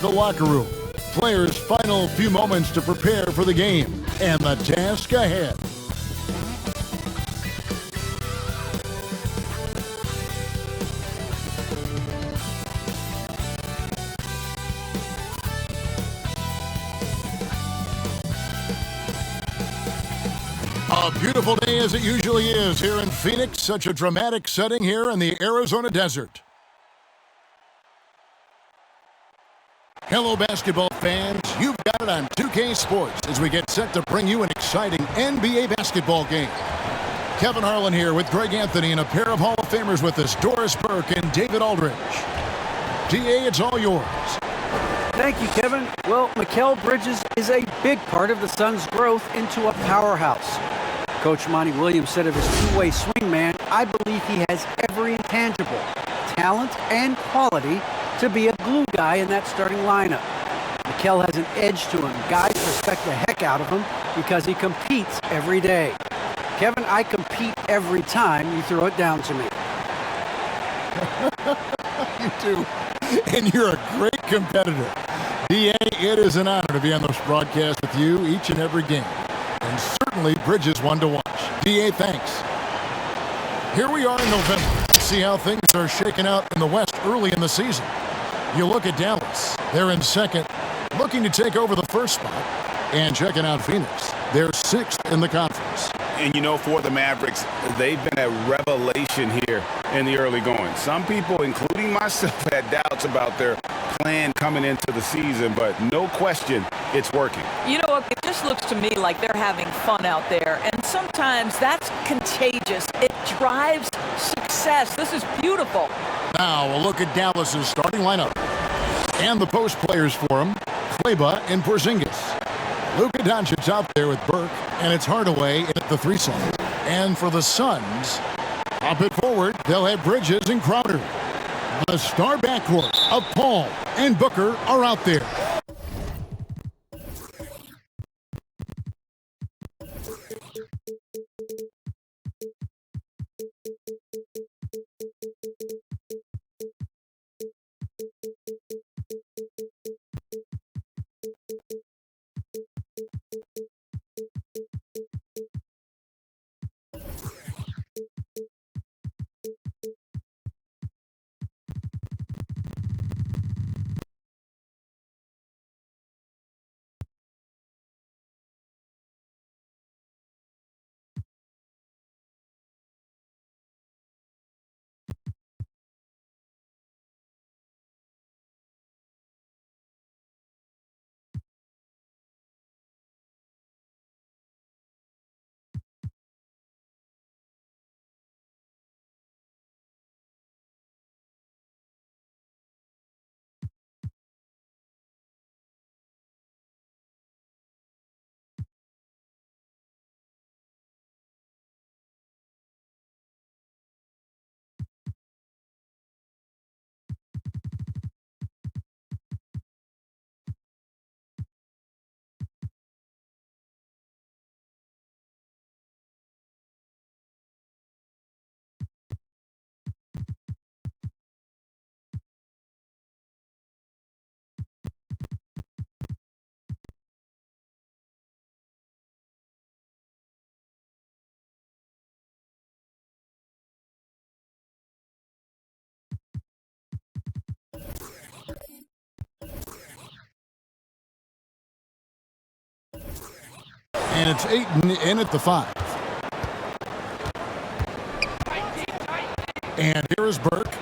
The locker room. Players' final few moments to prepare for the game and the task ahead. A beautiful day as it usually is here in Phoenix. Such a dramatic setting here in the Arizona desert. Hello, basketball fans. You've got it on 2K Sports as we get set to bring you an exciting NBA basketball game. Kevin Harlan here with Greg Anthony and a pair of Hall of Famers with us, Doris Burke and David Aldridge. DA, it's all yours. Thank you, Kevin. Well, Mikal Bridges is a big part of the Suns' growth into a powerhouse. Coach Monty Williams said of his two-way swing man, I believe he has every intangible, talent and quality to be a glue guy in that starting lineup. Mikal has an edge to him. Guys respect the heck out of him because he competes every day. Kevin, I compete every time you throw it down to me. You do. And you're a great competitor. DA, it is an honor to be on this broadcast with you each and every game. And certainly Bridges one to watch. DA, thanks. Here we are in November. See how things are shaking out in the West early in the season. You look at Dallas. They're in second, looking to take over the first spot. And checking out Phoenix. They're sixth in the conference. And you know, for the Mavericks, they've been a revelation here in the early going. Some people, including myself, had doubts about their plan coming into the season, but no question, it's working. You know what? It just looks to me like they're having fun out there, and sometimes that's contagious. It drives success. This is beautiful. Now a look at Dallas's starting lineup. And the post players for him, Kleba and Porzingis. Luka Doncic out there with Burke, and it's Hardaway at the 3 slot. And for the Suns, pop it forward, they'll have Bridges and Crowder. The star backcourt of Paul and Booker are out there. And it's Ayton in at the 5. And here is Burke.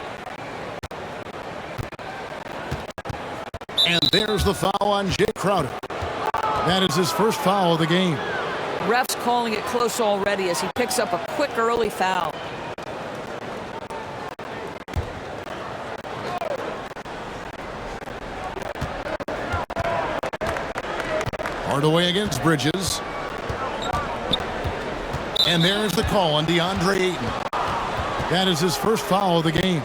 And there's the foul on Jay Crowder. That is his first foul of the game. Ref's calling it close already as he picks up a quick early foul. Hardaway against Bridges. And there's the call on DeAndre Ayton. That is his first foul of the game.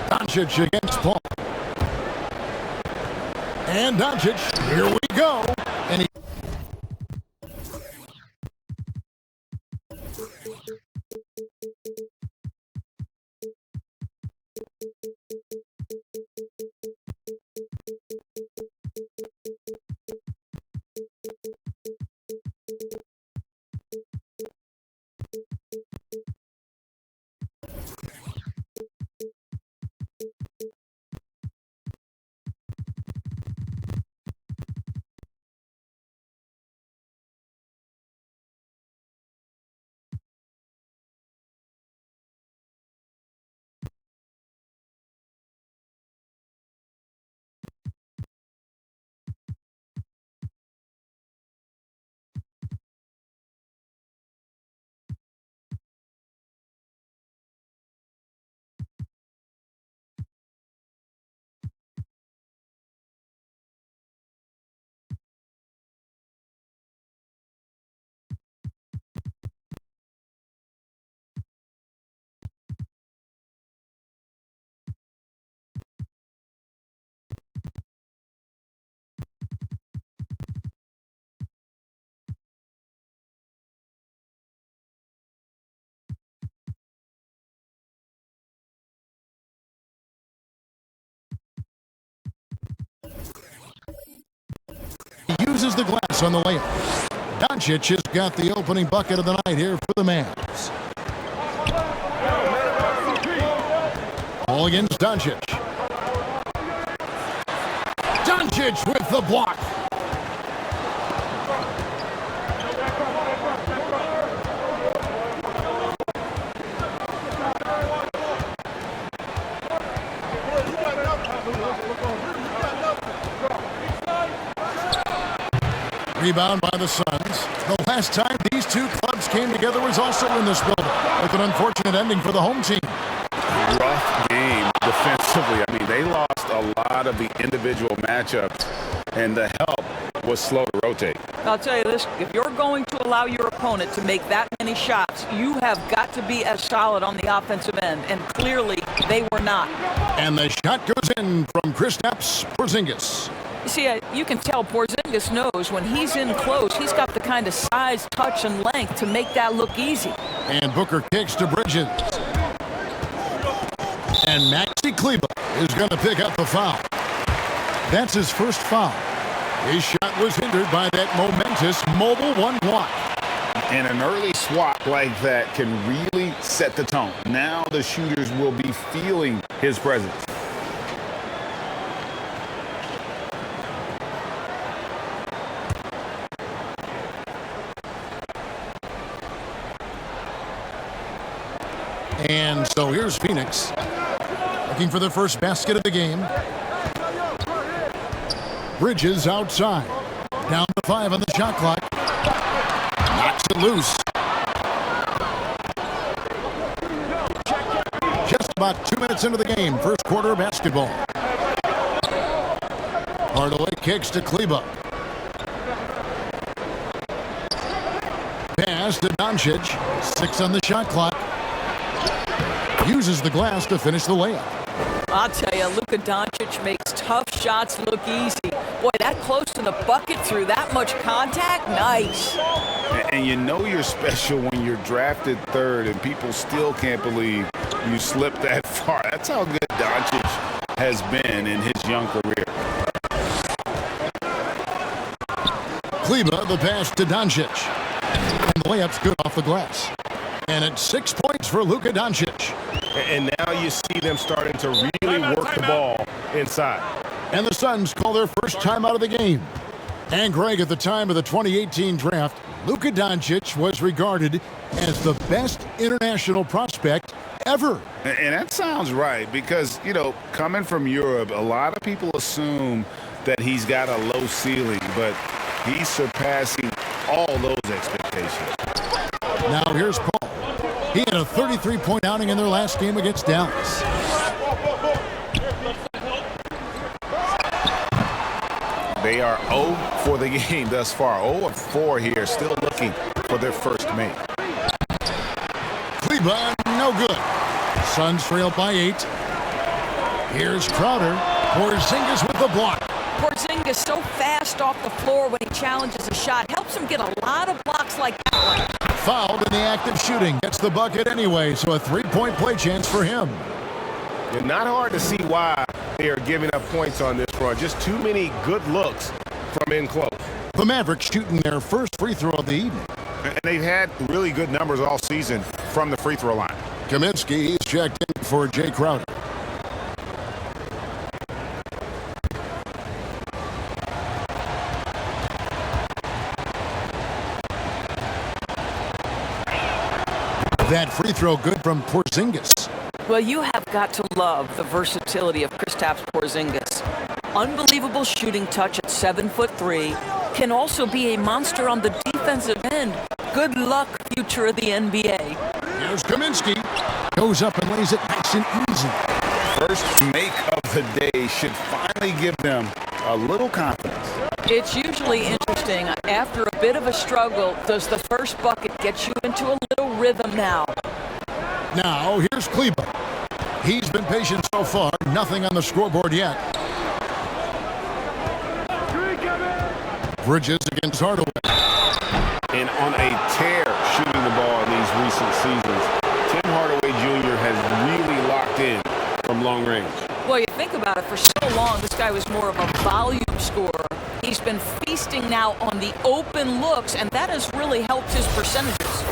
Doncic against Paul. And Doncic, here we go. And He uses the glass on the layup. Doncic has got the opening bucket of the night here for the Mavs. Ball against Doncic. Doncic with the block. Rebound by the Suns. The last time these two clubs came together was also in this building, with an unfortunate ending for the home team. Rough game defensively. I mean, they lost a lot of the individual matchups, and the help was slow to rotate. I'll tell you this, if you're going to allow your opponent to make that many shots, you have got to be as solid on the offensive end, and clearly they were not. And the shot goes in from Kristaps Porzingis. You see, you can tell Porzingis knows when he's in close, he's got the kind of size, touch, and length to make that look easy. And Booker kicks to Bridges. And Maxi Kleber is going to pick up the foul. That's his first foul. His shot was hindered by that momentous mobile one block. And an early swat like that can really set the tone. Now the shooters will be feeling his presence. And so here's Phoenix, looking for the first basket of the game. Bridges outside. Down to 5 on the shot clock. Knocks it loose. Just about 2 minutes into the game, first quarter of basketball. Hardaway kicks to Kleber. Pass to Doncic. 6 on the shot clock. Uses the glass to finish the layup. I'll tell you, Luka Doncic makes tough shots look easy. Boy, that close to the bucket through that much contact, nice. And you know you're special when you're drafted third and people still can't believe you slipped that far. That's how good Doncic has been in his young career. Kleber, the pass to Doncic. And the layup's good off the glass. And it's 6 points for Luka Doncic. And now you see them starting to really work the ball inside. And the Suns call their first timeout of the game. And Greg, at the time of the 2018 draft, Luka Doncic was regarded as the best international prospect ever. And that sounds right because, you know, coming from Europe, a lot of people assume that he's got a low ceiling, but he's surpassing all those expectations. Now here's Paul. He had a 33-point outing in their last game against Dallas. They are 0 for the game thus far. 0 of 4 here, still looking for their first make. Kleber, no good. Suns trail by 8. Here's Crowder. Porzingis with the block. Porzingis so fast off the floor when he challenges a shot. Helps him get a lot of blocks like that one. fouled in the act of shooting. Gets the bucket anyway, so a three-point play chance for him. It's not hard to see why they are giving up points on this run. Just too many good looks from in close. The Mavericks shooting their first free throw of the evening. And they've had really good numbers all season from the free throw line. Kaminsky, he's checked in for Jay Crowder. That free throw good from Porzingis. Well, you have got to love the versatility of Kristaps Porzingis. Unbelievable shooting touch at 7'3", can also be a monster on the defensive end. Good luck, future of the NBA. Here's Kaminsky. Goes up and lays it nice and easy. First make of the day should finally give them a little confidence. It's usually interesting. After a bit of a struggle, does the first bucket get you into a little rhythm now? Now, here's Kleba. He's been patient so far. Nothing on the scoreboard yet. Bridges against Hardaway. And on a tear shooting the ball in these recent seasons, Tim Hardaway Jr. has really locked in from long range. Well, you think about it, for so long, this guy was more of a volume scorer. He's been feasting now on the open looks, and that has really helped his percentages.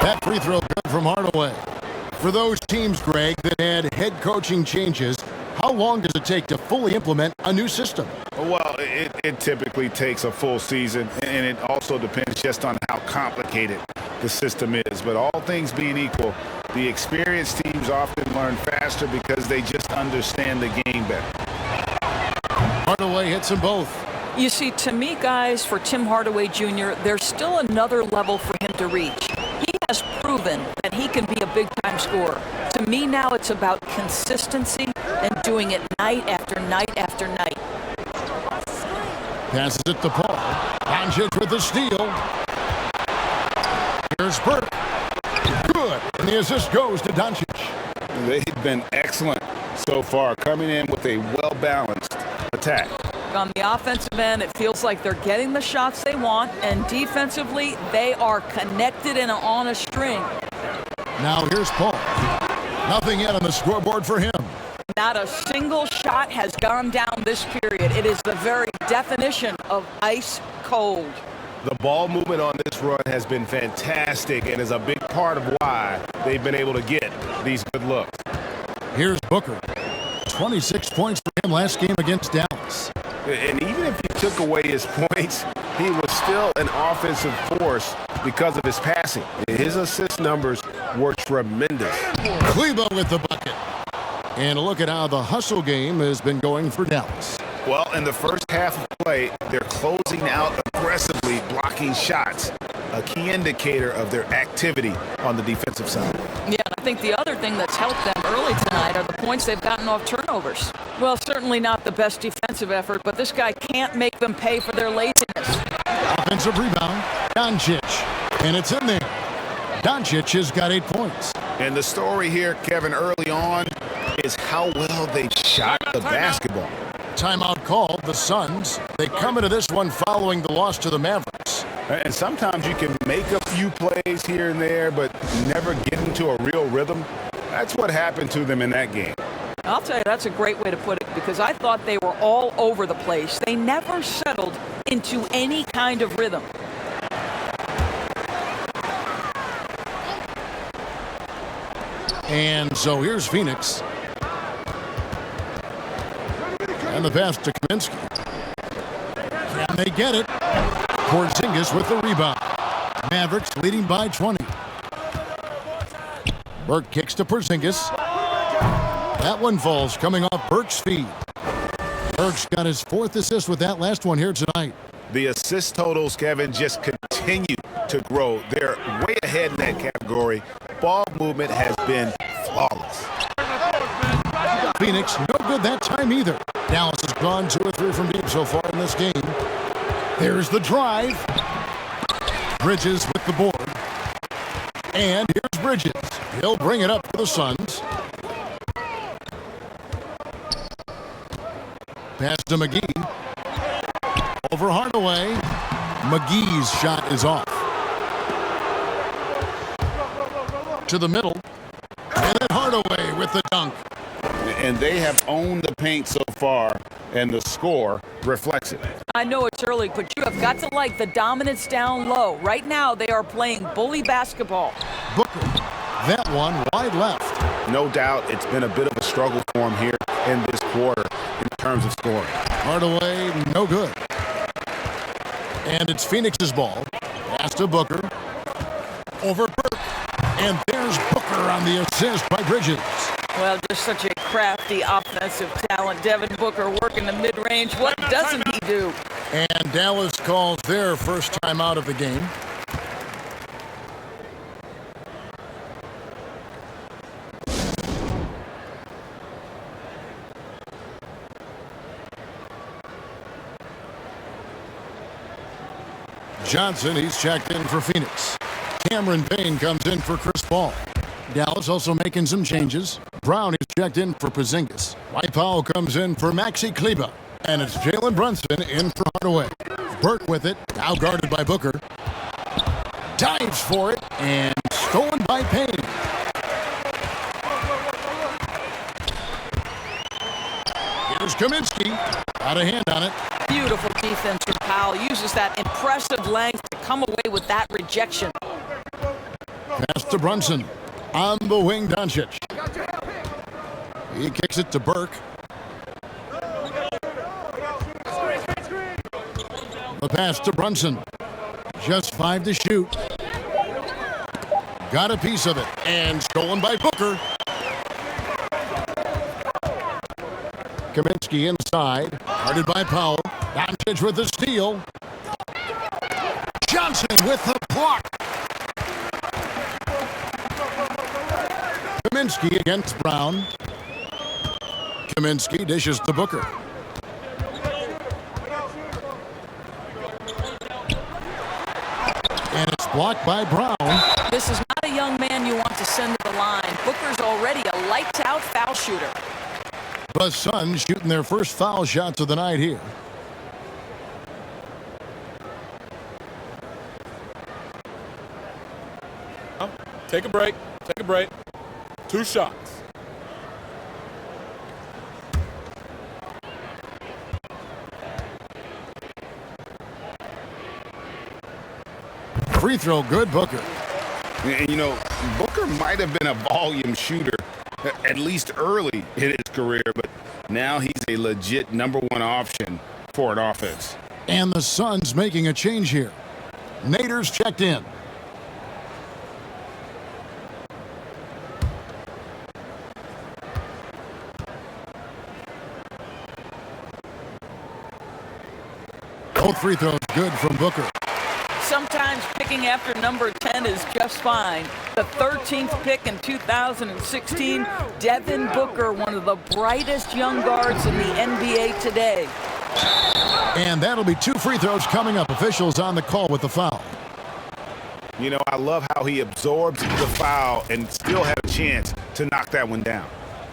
That free throw good from Hardaway. For those teams, Greg, that had head coaching changes, how long does it take to fully implement a new system? Well, it typically takes a full season, and it also depends just on how complicated the system is. But all things being equal, the experienced teams often learn faster because they just understand the game better. Hardaway hits them both. You see, to me, guys, for Tim Hardaway Jr., there's still another level for him to reach. He has proven that he can be a big-time scorer. To me now, it's about consistency and doing it night after night after night. Passes it to Paul. Doncic with the steal. Here's Burke. Good. And the assist goes to Doncic. They've been excellent so far, coming in with a well-balanced attack. On the offensive end, it feels like they're getting the shots they want, and defensively, they are connected and on a string. Now here's Paul. Nothing yet on the scoreboard for him. Not a single shot has gone down this period. It is the very definition of ice cold. The ball movement on this run has been fantastic and is a big part of why they've been able to get these good looks. Here's Booker. 26 points for him last game against Dallas. And even if you took away his points, he was still an offensive force because of his passing. His assist numbers were tremendous. Kleba with the bucket. And a look at how the hustle game has been going for Dallas. Well, in the first half of play, they're closing out aggressively, blocking shots, a key indicator of their activity on the defensive side. Yeah, I think the other thing that's helped them early tonight are the points they've gotten off turnovers. Well, certainly not the best defensive effort, but this guy can't make them pay for their laziness. Offensive rebound, Doncic. And it's in there. Doncic has got 8 points. And the story here, Kevin, early on is how well they shot the basketball. Timeout called, the Suns. They come into this one following the loss to the Mavericks. And sometimes you can make a few plays here and there, but never get into a real rhythm. That's what happened to them in that game. I'll tell you, that's a great way to put it, because I thought they were all over the place. They never settled into any kind of rhythm. And so here's Phoenix. And the pass to Kaminsky. Can they get it? Porzingis with the rebound. Mavericks leading by 20. Burke kicks to Porzingis. That one falls, coming off Burke's feet. Burke's got his 4th assist with that last one here tonight. The assist totals, Kevin, just continue to grow. They're way ahead in that category. Ball movement has been flawless. Phoenix, no good that time either. Dallas has gone 2 or 3 from deep so far in this game. There's the drive. Bridges with the board. And here's Bridges. He'll bring it up for the Suns. Pass to McGee. Over Hardaway. McGee's shot is off. To the middle. And then Hardaway with the dunk. And they have owned the paint so far, and the score reflects it. I know it's early, but you have got to like the dominance down low. Right now, they are playing bully basketball. Booker. That one wide left. No doubt it's been a bit of a struggle for him here in this quarter in terms of scoring. Hardaway, no good. And it's Phoenix's ball. Pass to Booker. Over Burke. And there's Booker on the assist by Bridges. Well, just such a crafty offensive talent. Devin Booker working the mid-range. What doesn't he do? And Dallas calls their first time out of the game. Johnson, he's checked in for Phoenix. Cameron Payne comes in for Chris Paul. Dallas also making some changes. Brown is checked in for Porzingis. White Powell comes in for Maxi Kleber. And it's Jalen Brunson in for Hardaway. Burke with it, now guarded by Booker. Dives for it, and stolen by Payne. Here's Kaminsky. Got a hand on it. Beautiful defense from Powell. Uses that impressive length to come away with that rejection. Pass to Brunson. On the wing, Doncic. He kicks it to Burke. The pass to Brunson. Just 5 to shoot. Got a piece of it. And stolen by Booker. Kaminsky inside. Guarded by Powell. Doncic with the steal. Johnson with the block. Kaminsky against Brown. Kaminsky dishes to Booker. And it's blocked by Brown. This is not a young man you want to send to the line. Booker's already a lights-out foul shooter. The Suns shooting their first foul shots of the night here. Take a break. Take a break. 2 shots. Free throw good, Booker. And, you know, Booker might have been a volume shooter, at least early in his career, but now he's a legit #1 option for an offense. And the Suns making a change here. Nader's checked in. Both free throws good from Booker. Sometimes picking after number 10 is just fine. The 13th pick in 2016, Devin Booker, one of the brightest young guards in the NBA today. And that'll be 2 free throws coming up. Officials on the call with the foul. You know, I love how he absorbs the foul and still had a chance to knock that one down.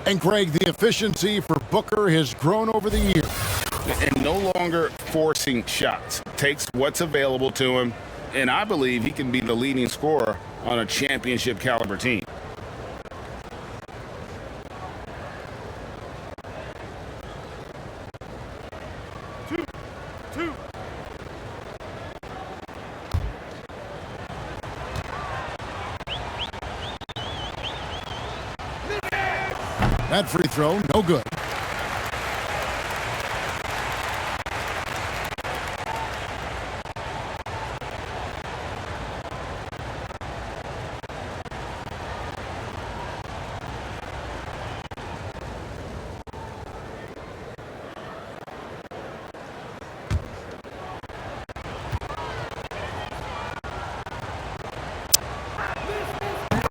And Greg, the efficiency for Booker has grown over the years. And no longer forcing shots. Takes what's available to him, and I believe he can be the leading scorer on a championship caliber team. That free throw, no good.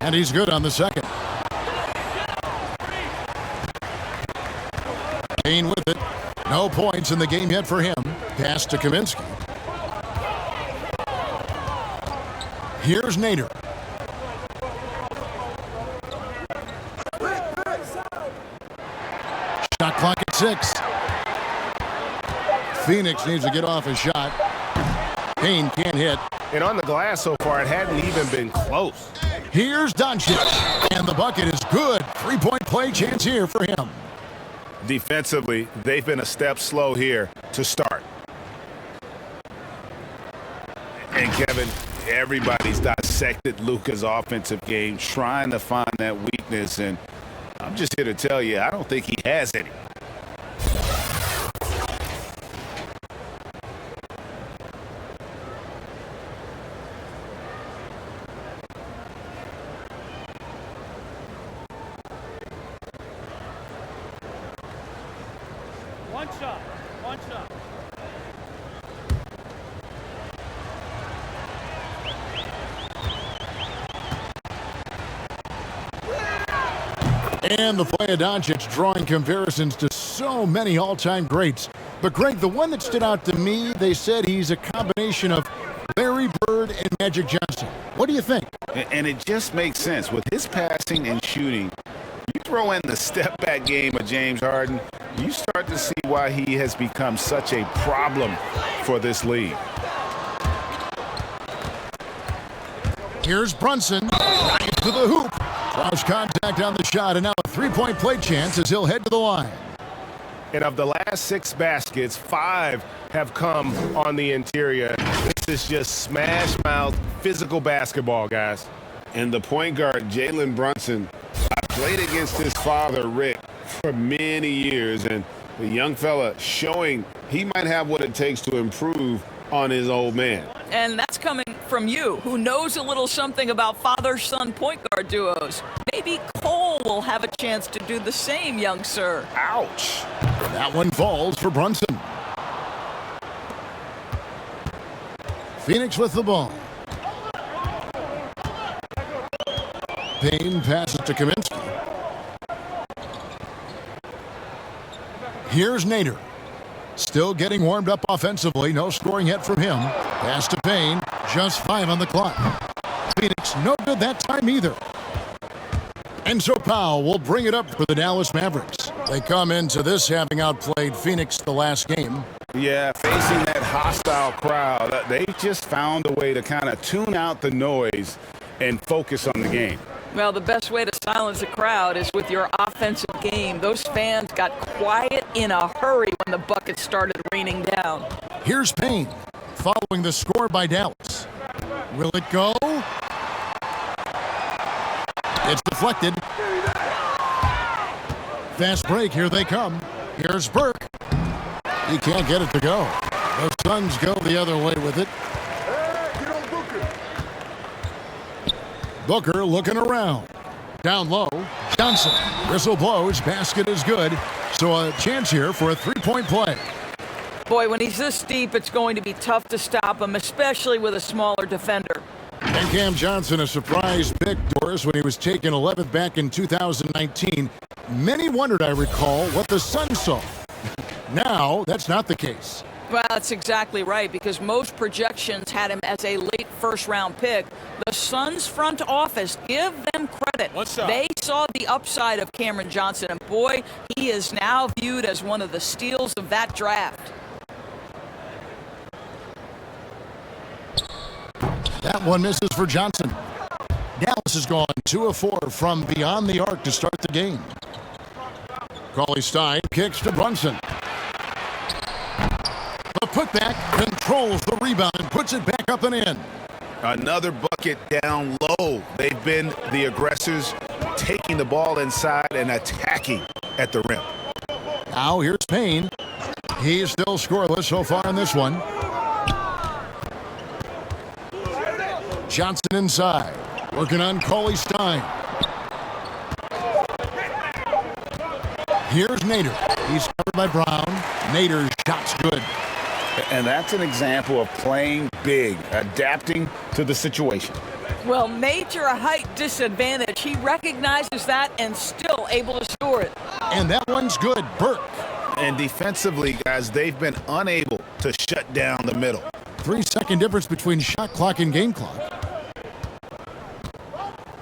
And he's good on the second. Payne with it. No points in the game yet for him. Pass to Kaminsky. Here's Nader. Shot clock at 6. Phoenix needs to get off a shot. Payne can't hit. And on the glass so far, it hadn't even been close. Here's Doncic, and the bucket is good. 3-point play chance here for him. Defensively, they've been a step slow here to start. And Kevin, everybody's dissected Luka's offensive game, trying to find that weakness, and I'm just here to tell you, I don't think he has any. One shot. And the play of Doncic drawing comparisons to so many all-time greats. But, Greg, the one that stood out to me, they said he's a combination of Larry Bird and Magic Johnson. What do you think? And it just makes sense. With his passing and shooting, you throw in the step-back game of James Harden, you start to see why he has become such a problem for this league. Here's Brunson. Right to the hoop. Draws contact on the shot, and now a 3-point play chance as he'll head to the line. And of the last 6 baskets, 5 have come on the interior. This is just smash-mouth physical basketball, guys. And the point guard, Jalen Brunson, played against his father, Rick, for many years. And the young fella showing he might have what it takes to improve on his old man. And that's coming from you, who knows a little something about father-son point guard duos. Maybe Cole will have a chance to do the same, young sir. Ouch. That one falls for Brunson. Phoenix with the ball. Payne passes to Kaminsky. Here's Nader. Still getting warmed up offensively. No scoring yet from him. Pass to Payne. Just 5 on the clock. Phoenix no good that time either. And so Powell will bring it up for the Dallas Mavericks. They come into this having outplayed Phoenix the last game. Yeah, facing that hostile crowd, they just found a way to kind of tune out the noise and focus on the game. Well, the best way to silence a crowd is with your offensive game. Those fans got quiet in a hurry when the bucket started raining down. Here's Payne, following the score by Dallas. Will it go? It's deflected. Fast break, here they come. Here's Burke. He can't get it to go. The Suns go the other way with it. Booker looking around. Down low. Johnson. Whistle blows. Basket is good. So a chance here for a 3-point play. Boy, when he's this deep, it's going to be tough to stop him, especially with a smaller defender. And Cam Johnson, a surprise pick, Doris, when he was taken 11th back in 2019. Many wondered, I recall, what the Suns saw. Now, that's not the case. Well, that's exactly right, because most projections had him as a late first-round pick. The Suns front office, give them credit. They saw the upside of Cameron Johnson, and boy, he is now viewed as one of the steals of that draft. That one misses for Johnson. Dallas has gone 2 of 4 from beyond the arc to start the game. Cauley-Stein kicks to Brunson. The putback controls the rebound and puts it back up and in. Another bucket down low. They've been the aggressors, taking the ball inside and attacking at the rim. Now here's Payne. He's still scoreless so far in this one. Johnson inside, working on Cauley-Stein. Here's Nader. He's covered by Brown. Nader's shot's good. And that's an example of playing big, adapting to the situation. Well, major height disadvantage. He recognizes that and still able to score it. And that one's good. Burke And defensively, guys, they've been unable to shut down the middle. 3-second difference between shot clock and game clock.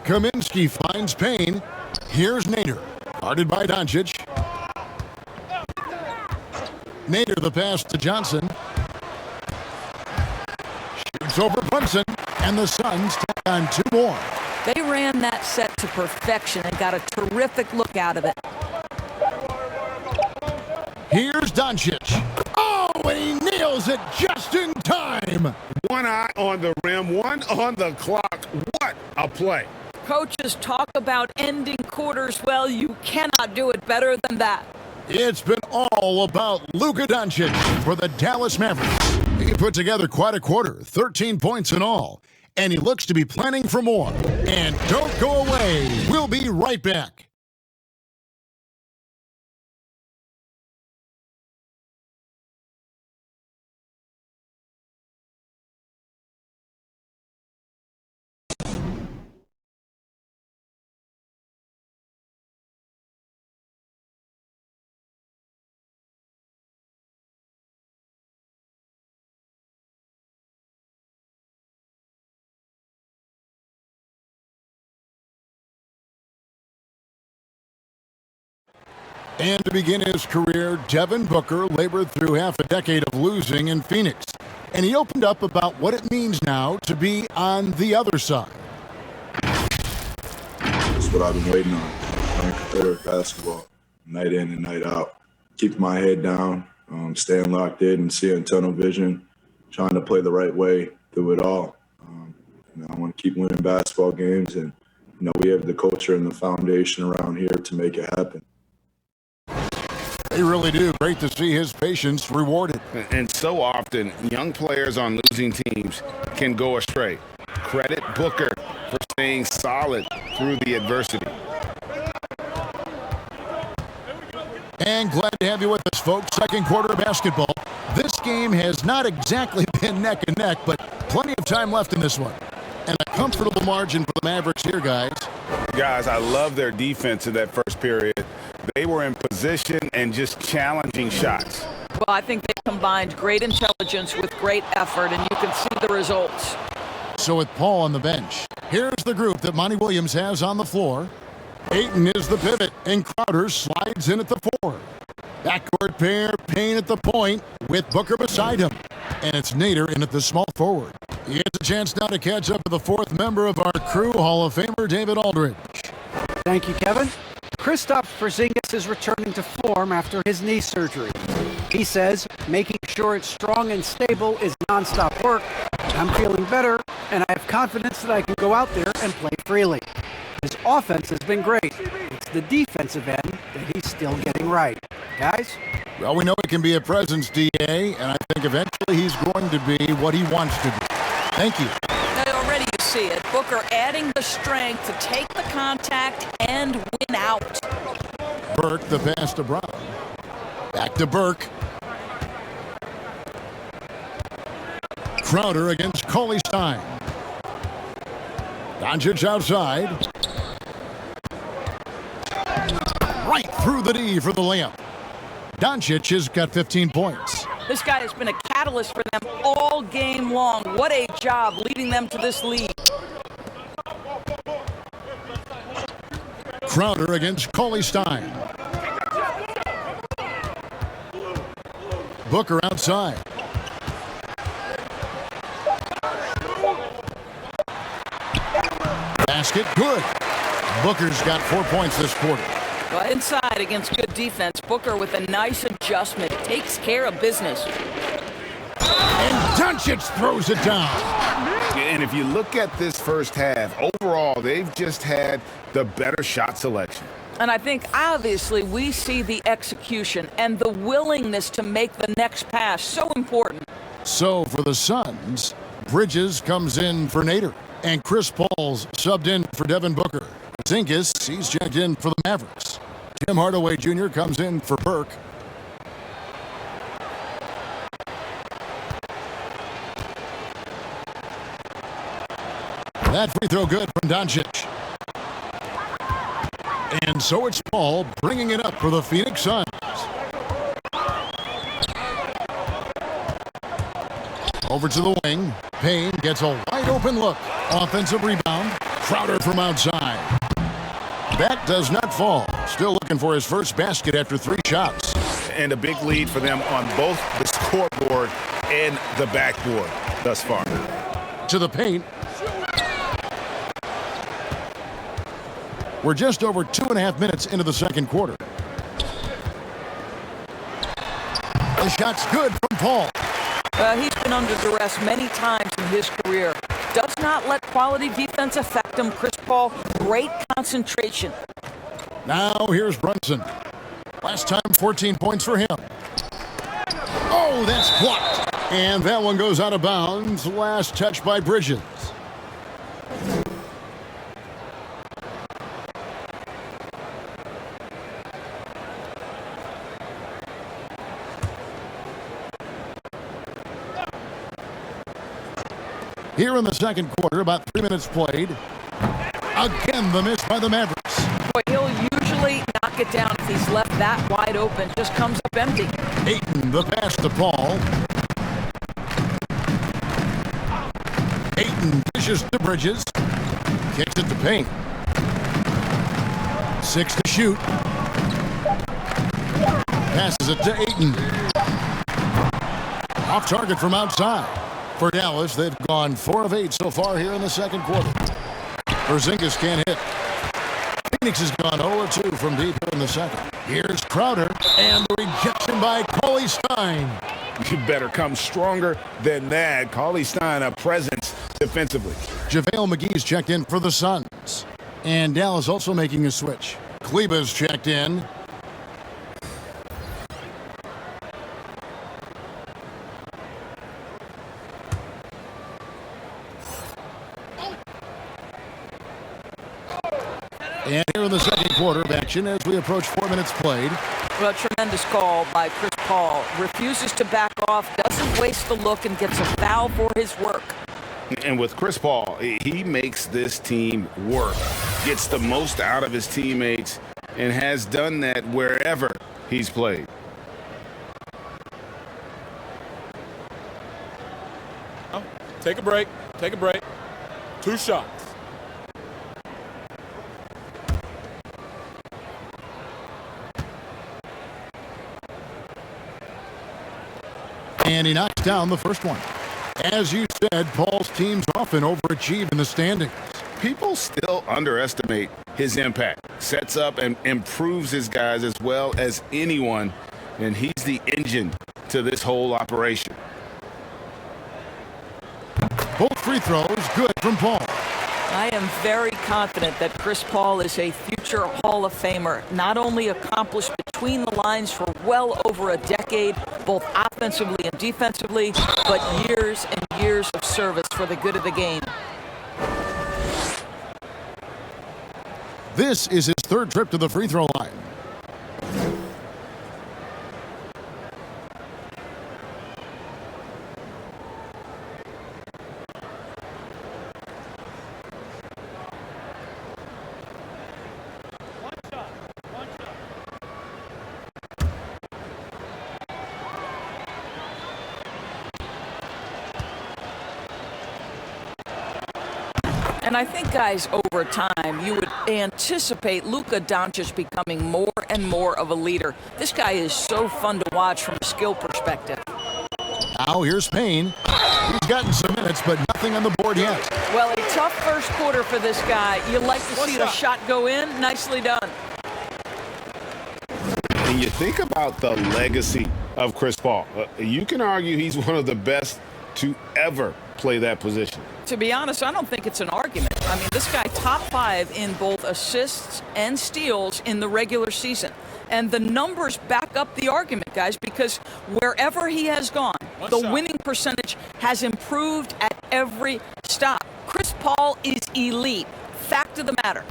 Kaminsky finds Payne. Here's Nader. Guarded by Doncic. Nader the pass to Johnson. Shoots over Brunson. And the Suns take on 2 more. They ran that set to perfection and got a terrific look out of it. Here's Doncic. Oh, and he nails it just in time. One eye on the rim, one on the clock. What a play. Coaches talk about ending quarters. Well, you cannot do it better than that. It's been all about Luka Doncic for the Dallas Mavericks. He put together quite a quarter, 13 points in all, and he looks to be planning for more. And don't go away. We'll be right back. And to begin his career, Devin Booker labored through half a decade of losing in Phoenix. And he opened up about what it means now to be on the other side. That's what I've been waiting on, playing competitive basketball, night in and night out. Keep my head down, staying locked in and seeing tunnel vision, trying to play the right way through it all. I want to keep winning basketball games, and we have the culture and the foundation around here to make it happen. They really do. Great to see his patience rewarded. And so often, young players on losing teams can go astray. Credit Booker for staying solid through the adversity. And glad to have you with us, folks. Second quarter of basketball. This game has not exactly been neck and neck, but plenty of time left in this one. And a comfortable margin for the Mavericks here, guys. Guys, I love their defense in that first period. They were in position and just challenging shots. Well, I think they combined great intelligence with great effort, and you can see the results. So with Paul on the bench, here's the group that Monty Williams has on the floor. Ayton is the pivot, and Crowder slides in at the 4. Backcourt pair, Payne at the point, with Booker beside him. And it's Nader in at the small forward. He has a chance now to catch up with the 4th member of our crew, Hall of Famer David Aldridge. Thank you, Kevin. Kristaps Porzingis is returning to form after his knee surgery. He says making sure it's strong and stable is nonstop work. I'm feeling better, and I have confidence that I can go out there and play freely. His offense has been great. It's the defensive end that he's still getting right. Guys? Well, we know he can be a presence, D.A., and I think eventually he's going to be what he wants to be. Thank you. Already you see it. Booker adding the strength to take the contact and win out. Burke, the pass to Brown. Back to Burke. Crowder against Cauley-Stein. Doncic outside. Right through the D for the layup. Doncic has got 15 points. This guy has been a catalyst for them all game long. What a job leading them to this lead. Crowder against Cauley-Stein. Booker outside. Basket, good. Booker's got 4 points this quarter. Well, inside against good defense, Booker with a nice adjustment takes care of business. And Doncic throws it down. And if you look at this first half, overall, they've just had the better shot selection. And I think, obviously, we see the execution and the willingness to make the next pass so important. So for the Suns, Bridges comes in for Nader, and Chris Paul's subbed in for Devin Booker. Porzingis, he's checked in for the Mavericks. Tim Hardaway Jr. comes in for Burke. That free throw good from Doncic. And so it's Paul bringing it up for the Phoenix Suns. Over to the wing. Payne gets a wide-open look. Offensive rebound. Crowder from outside. That does not fall. Still looking for his first basket after 3 shots. And a big lead for them on both the scoreboard and the backboard thus far. To the paint. We're just over 2.5 minutes into the second quarter. The shot's good from Paul. He's been under duress many times in his career. Does not let quality defense affect him. Chris Paul, great concentration. Now here's Brunson. Last time, 14 points for him. Oh, that's blocked. And that one goes out of bounds. Last touch by Bridges. Here in the second quarter, about 3 minutes played. Again, the miss by the Mavericks. Boy, he'll usually knock it down if he's left that wide open. Just comes up empty. Ayton, the pass to Paul. Ayton dishes to Bridges. Kicks it to Payne. 6 to shoot. Passes it to Ayton. Off target from outside. For Dallas, they've gone 4 of 8 so far here in the second quarter. Porzingis can't hit. Phoenix has gone 0 of 2 from deep in the second. Here's Crowder, and the rejection by Cauley Stein. You better come stronger than that. Cauley Stein, a presence defensively. JaVale McGee's checked in for the Suns. And Dallas also making a switch. Kleba's checked in. And here in the second quarter of action as we approach 4 minutes played. Well, tremendous call by Chris Paul. Refuses to back off, doesn't waste the look, and gets a foul for his work. And with Chris Paul, he makes this team work. Gets the most out of his teammates and has done that wherever he's played. Take a break. Take a break. 2 shots. And he knocks down the first one. As you said, Paul's teams often overachieve in the standings. People still underestimate his impact. Sets up and improves his guys as well as anyone, and he's the engine to this whole operation. Both free throws good from Paul. I am very confident that Chris Paul is a future Hall of Famer. Not only accomplished between the lines for well over a decade, both offensively and defensively, but years and years of service for the good of the game. This is his 3rd trip to the free throw line. And I think, guys, over time, you would anticipate Luka Doncic becoming more and more of a leader. This guy is so fun to watch from a skill perspective. Now here's Payne. He's gotten some minutes, but nothing on the board yet. Well, a tough first quarter for this guy. You like to see the shot go in. Nicely done. And you think about the legacy of Chris Paul. You can argue he's one of the best to ever play that position. To be honest, I don't think it's an argument. I mean, this guy top 5 in both assists and steals in the regular season. And the numbers back up the argument, guys, because wherever he has gone, the winning percentage has improved at every stop. Chris Paul is elite. Fact of the matter.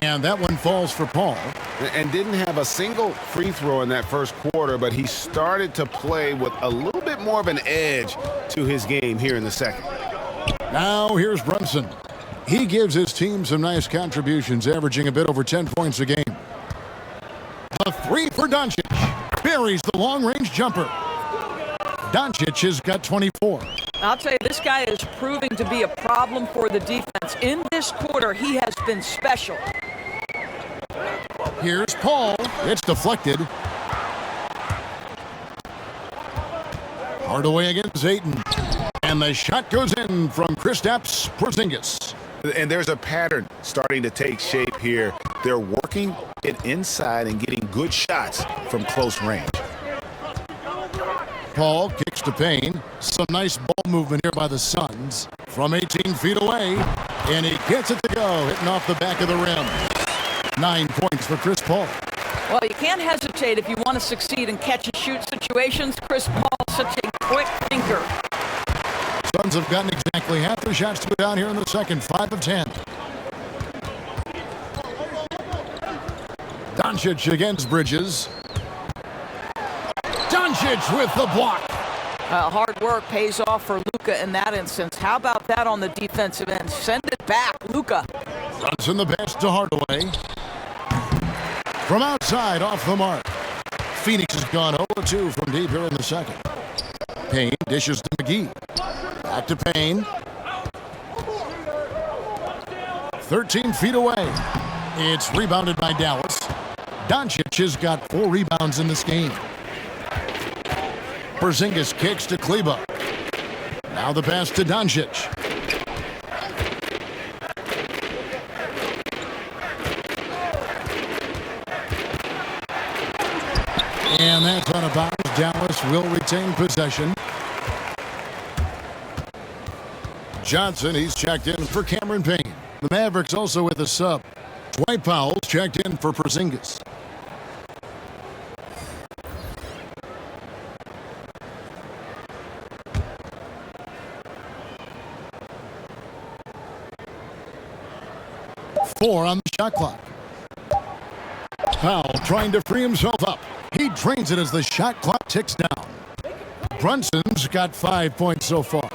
And that one falls for Paul. And didn't have a single free throw in that first quarter, but he started to play with a little bit more of an edge to his game here in the second. Now here's Brunson. He gives his team some nice contributions, averaging a bit over 10 points a game. A 3 for Doncic. buries the long-range jumper. Doncic has got 24. I'll tell you, this guy is proving to be a problem for the defense. In this quarter, he has been special. Here's Paul. It's deflected. Hardaway against Ayton. And the shot goes in from Kristaps Porzingis. And there's a pattern starting to take shape here. They're working it inside and getting good shots from close range. Paul kicks to Payne. Some nice ball movement here by the Suns. From 18 feet away. And he gets it to go, hitting off the back of the rim. 9 points for Chris Paul. Well, you can't hesitate if you want to succeed in catch-and-shoot situations. Chris Paul, such a quick thinker. Suns have gotten exactly half their shots to go down here in the second. 5 of 10. Doncic against Bridges. Doncic with the block. Hard work pays off for Luka in that instance. How about that on the defensive end? Send it back, Luka. Runs in the pass to Hardaway. From outside, off the mark. Phoenix has gone 0-2 from deep here in the second. Payne dishes to McGee. Back to Payne. 13 feet away. It's rebounded by Dallas. Doncic has got 4 rebounds in this game. Porzingis kicks to Kleba. Now the pass to Doncic. And that's out of bounds. Dallas will retain possession. Johnson, he's checked in for Cameron Payne. The Mavericks also with a sub. Dwight Powell's checked in for Porzingis. Four on the shot clock. Powell trying to free himself up. He drains it as the shot clock ticks down. Brunson's got 5 points so far.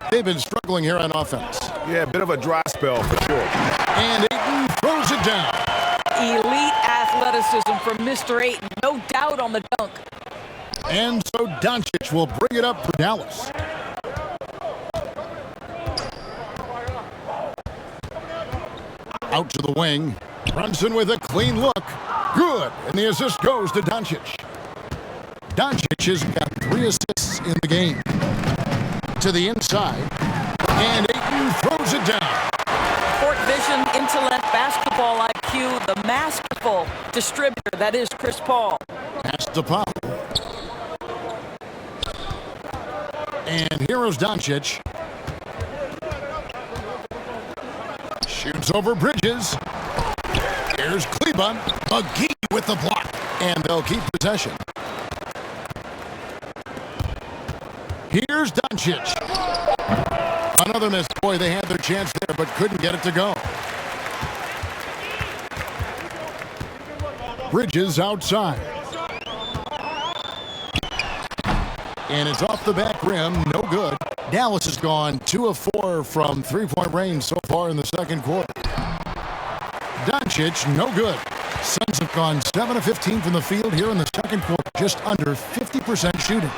They've been struggling here on offense. Yeah, a bit of a dry spell for sure. And Ayton throws it down. Elite athleticism from Mr. Ayton. No doubt on the dunk. And so Doncic will bring it up for Dallas. Out to the wing. Brunson with a clean look. Good. And the assist goes to Doncic. Doncic has got 3 assists in the game. To the inside. And Ayton throws it down. Court vision, intellect, basketball IQ, the masterful distributor that is Chris Paul. Pass to Powell. And here is Doncic. Shoots over Bridges. Here's Kleba. McGee with the block. And they'll keep possession. Here's Doncic. Another miss. Boy, they had their chance there, but couldn't get it to go. Bridges outside. And it's off the back rim. No good. Dallas has gone 2 of 4 from three-point range so far in the second quarter. Doncic, no good. Suns have gone 7 of 15 from the field here in the second quarter. Just under 50% shooting.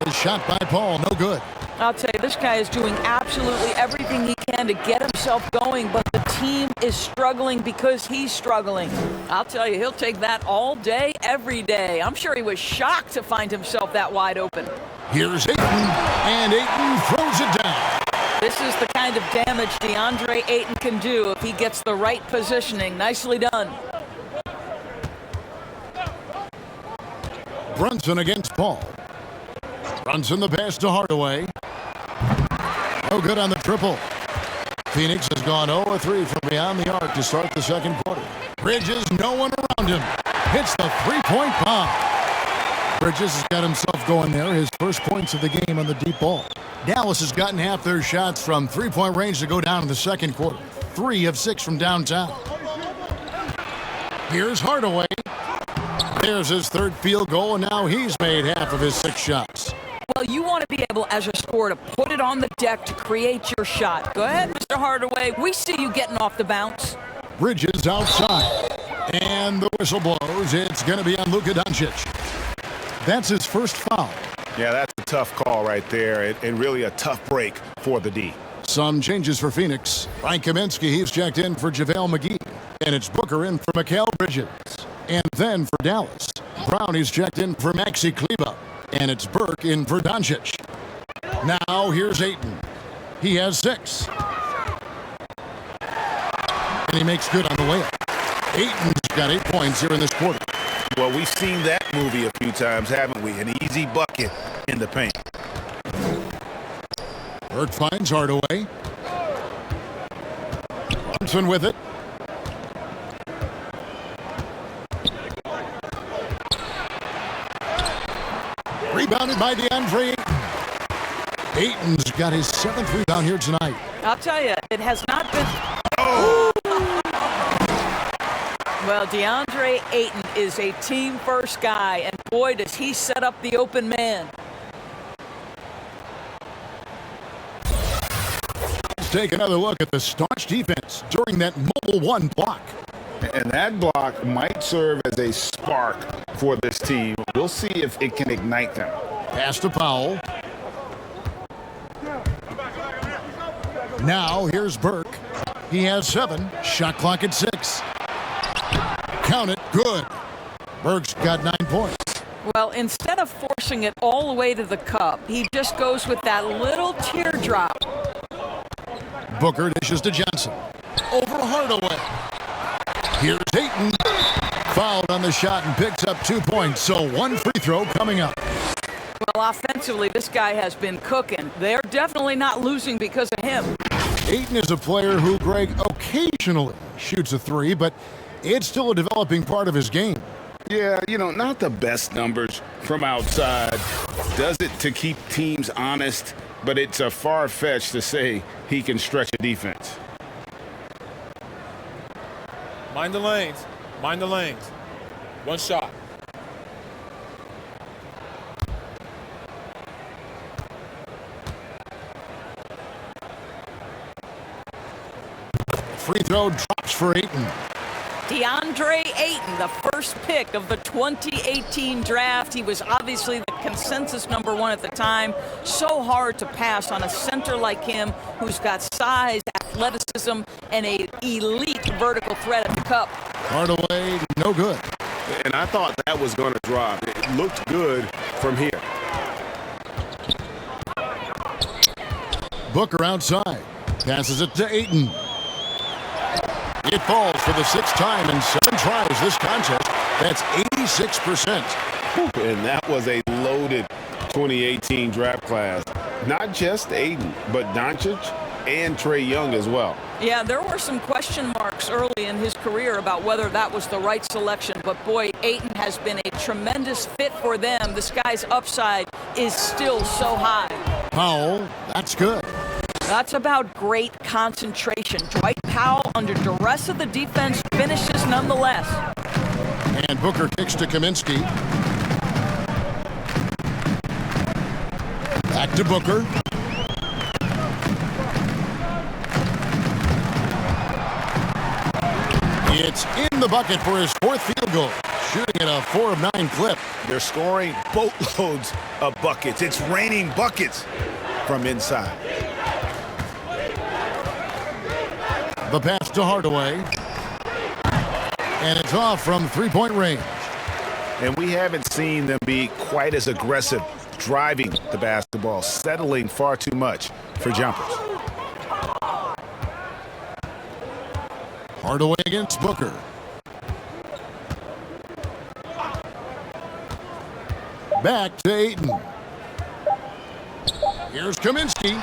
The shot by Paul, no good. I'll tell you, this guy is doing absolutely everything he can to get himself going, but the team is struggling because he's struggling. I'll tell you, he'll take that all day, every day. I'm sure he was shocked to find himself that wide open. Here's Ayton, and Ayton throws it down. This is the kind of damage DeAndre Ayton can do if he gets the right positioning. Nicely done. Brunson against Paul. Brunson the pass to Hardaway. No good on the triple. Phoenix has gone 0-3 from beyond the arc to start the second quarter. Bridges, no one around him. Hits the three-point bomb. Bridges has got himself going there. His first points of the game on the deep ball. Dallas has gotten half their shots from three-point range to go down in the second quarter. 3 of 6 from downtown. Here's Hardaway. There's his third field goal, and now he's made half of his 6 shots. Well, you want to be able, as a scorer, to put it on the deck to create your shot. Go ahead, Mr. Hardaway. We see you getting off the bounce. Bridges outside. And the whistle blows. It's going to be on Luka Doncic. That's his first foul. Yeah, that's a tough call right there, and really a tough break for the D. Some changes for Phoenix. Frank Kaminsky, he's checked in for JaVale McGee. And it's Booker in for Mikal Bridges. And then for Dallas, Brown, he's checked in for Maxi Kleber. And it's Burke in for Doncic. Now here's Ayton. He has 6. And he makes good on the layup. Ayton's got 8 points here in this quarter. Well, we've seen that movie a few times, haven't we? An easy bucket in the paint. Burke finds Hardaway. Thompson with it. Rebounded by DeAndre Ayton. Ayton's got his 7th rebound here tonight. I'll tell you, it has not been... Well, DeAndre Ayton is a team-first guy, and boy, does he set up the open man. Let's take another look at the staunch defense during that mobile 1 block. And that block might serve as a spark for this team. We'll see if it can ignite them. Pass to Powell. Now here's Burke. He has 7. Shot clock at 6. Count it. Good. Burke's got 9 points. Well, instead of forcing it all the way to the cup, he just goes with that little teardrop. Booker dishes to Johnson. Over Hardaway. Here's Ayton. Fouled on the shot and picks up 2 points. So 1 free throw coming up. Well, offensively, this guy has been cooking. They're definitely not losing because of him. Ayton is a player who, Greg, occasionally shoots a 3, but it's still a developing part of his game. Yeah, you know, not the best numbers from outside. Does it to keep teams honest, but it's a far-fetched to say he can stretch a defense. Mind the lanes. Mind the lanes. 1 shot. Free throw drops for Ayton. DeAndre Ayton, the first pick of the 2018 draft. He was obviously the consensus #1 at the time. So hard to pass on a center like him who's got size, athleticism, and an elite vertical threat at the cup. Hardaway, no good. And I thought that was going to drop. It looked good from here. Booker outside. Passes it to Ayton. It falls for the 6th time in 7 tries this contest. That's 86%. And that was a loaded 2018 draft class. Not just Ayton, but Doncic and Trae Young as well. Yeah, there were some question marks early in his career about whether that was the right selection. But boy, Ayton has been a tremendous fit for them. This guy's upside is still so high. Powell, that's good. That's about great concentration. Dwight Powell, under duress of the defense, finishes nonetheless. And Booker kicks to Kaminsky. Back to Booker. It's in the bucket for his 4th field goal. Shooting at a 4 of 9 clip. They're scoring boatloads of buckets. It's raining buckets from inside. The pass to Hardaway. And it's off from 3-point range. And we haven't seen them be quite as aggressive driving the basketball, settling far too much for jumpers. Hardaway against Booker. Back to Ayton. Here's Kaminsky.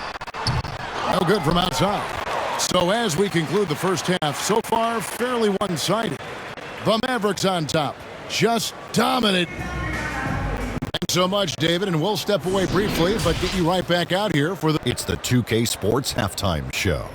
No good from outside. So as we conclude the first half, so far fairly one-sided. The Mavericks on top, just dominant. Thanks so much, David, and we'll step away briefly, but get you right back out here for the... It's the 2K Sports Halftime Show.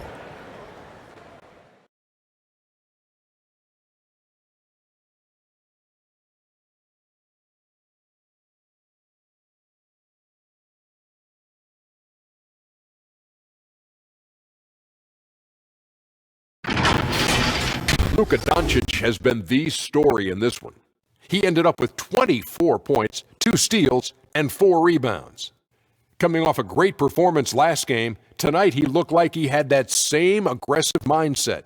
Luka Doncic has been the story in this one. He ended up with 24 points, 2 2 steals, and 4 rebounds. Coming off a great performance last game, tonight he looked like he had that same aggressive mindset.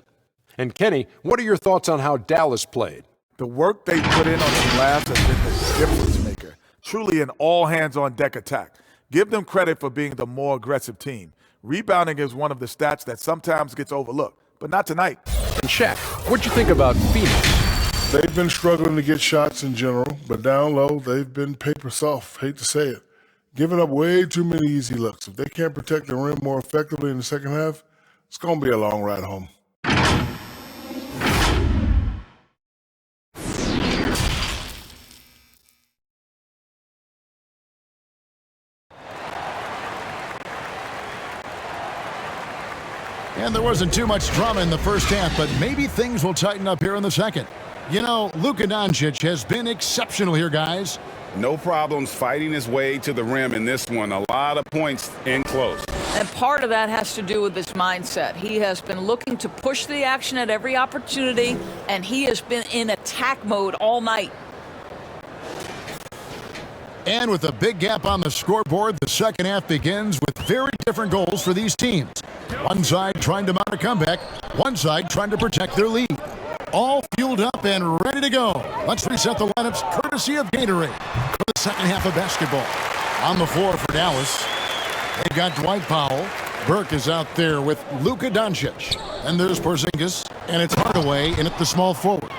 And Kenny, what are your thoughts on how Dallas played? The work they put in on the Mavs has been the difference maker. Truly an all-hands-on-deck attack. Give them credit for being the more aggressive team. Rebounding is one of the stats that sometimes gets overlooked, but not tonight. And Shaq, what'd you think about Phoenix? They've been struggling to get shots in general, but down low, they've been paper soft. Hate to say it. Giving up way too many easy looks. If they can't protect the rim more effectively in the second half, it's going to be a long ride home. And there wasn't too much drama in the first half, but maybe things will tighten up here in the second. You know, Luka Doncic has been exceptional here, guys. No problems fighting his way to the rim in this one. A lot of points in close. And part of that has to do with his mindset. He has been looking to push the action at every opportunity, and he has been in attack mode all night. And with a big gap on the scoreboard, the second half begins with very different goals for these teams. One side trying to mount a comeback, one side trying to protect their lead. All fueled up and ready to go. Let's reset the lineups courtesy of Gatorade for the second half of basketball. On the floor for Dallas, they've got Dwight Powell. Burke is out there with Luka Doncic. And there's Porzingis, and it's Hardaway in at the small forward.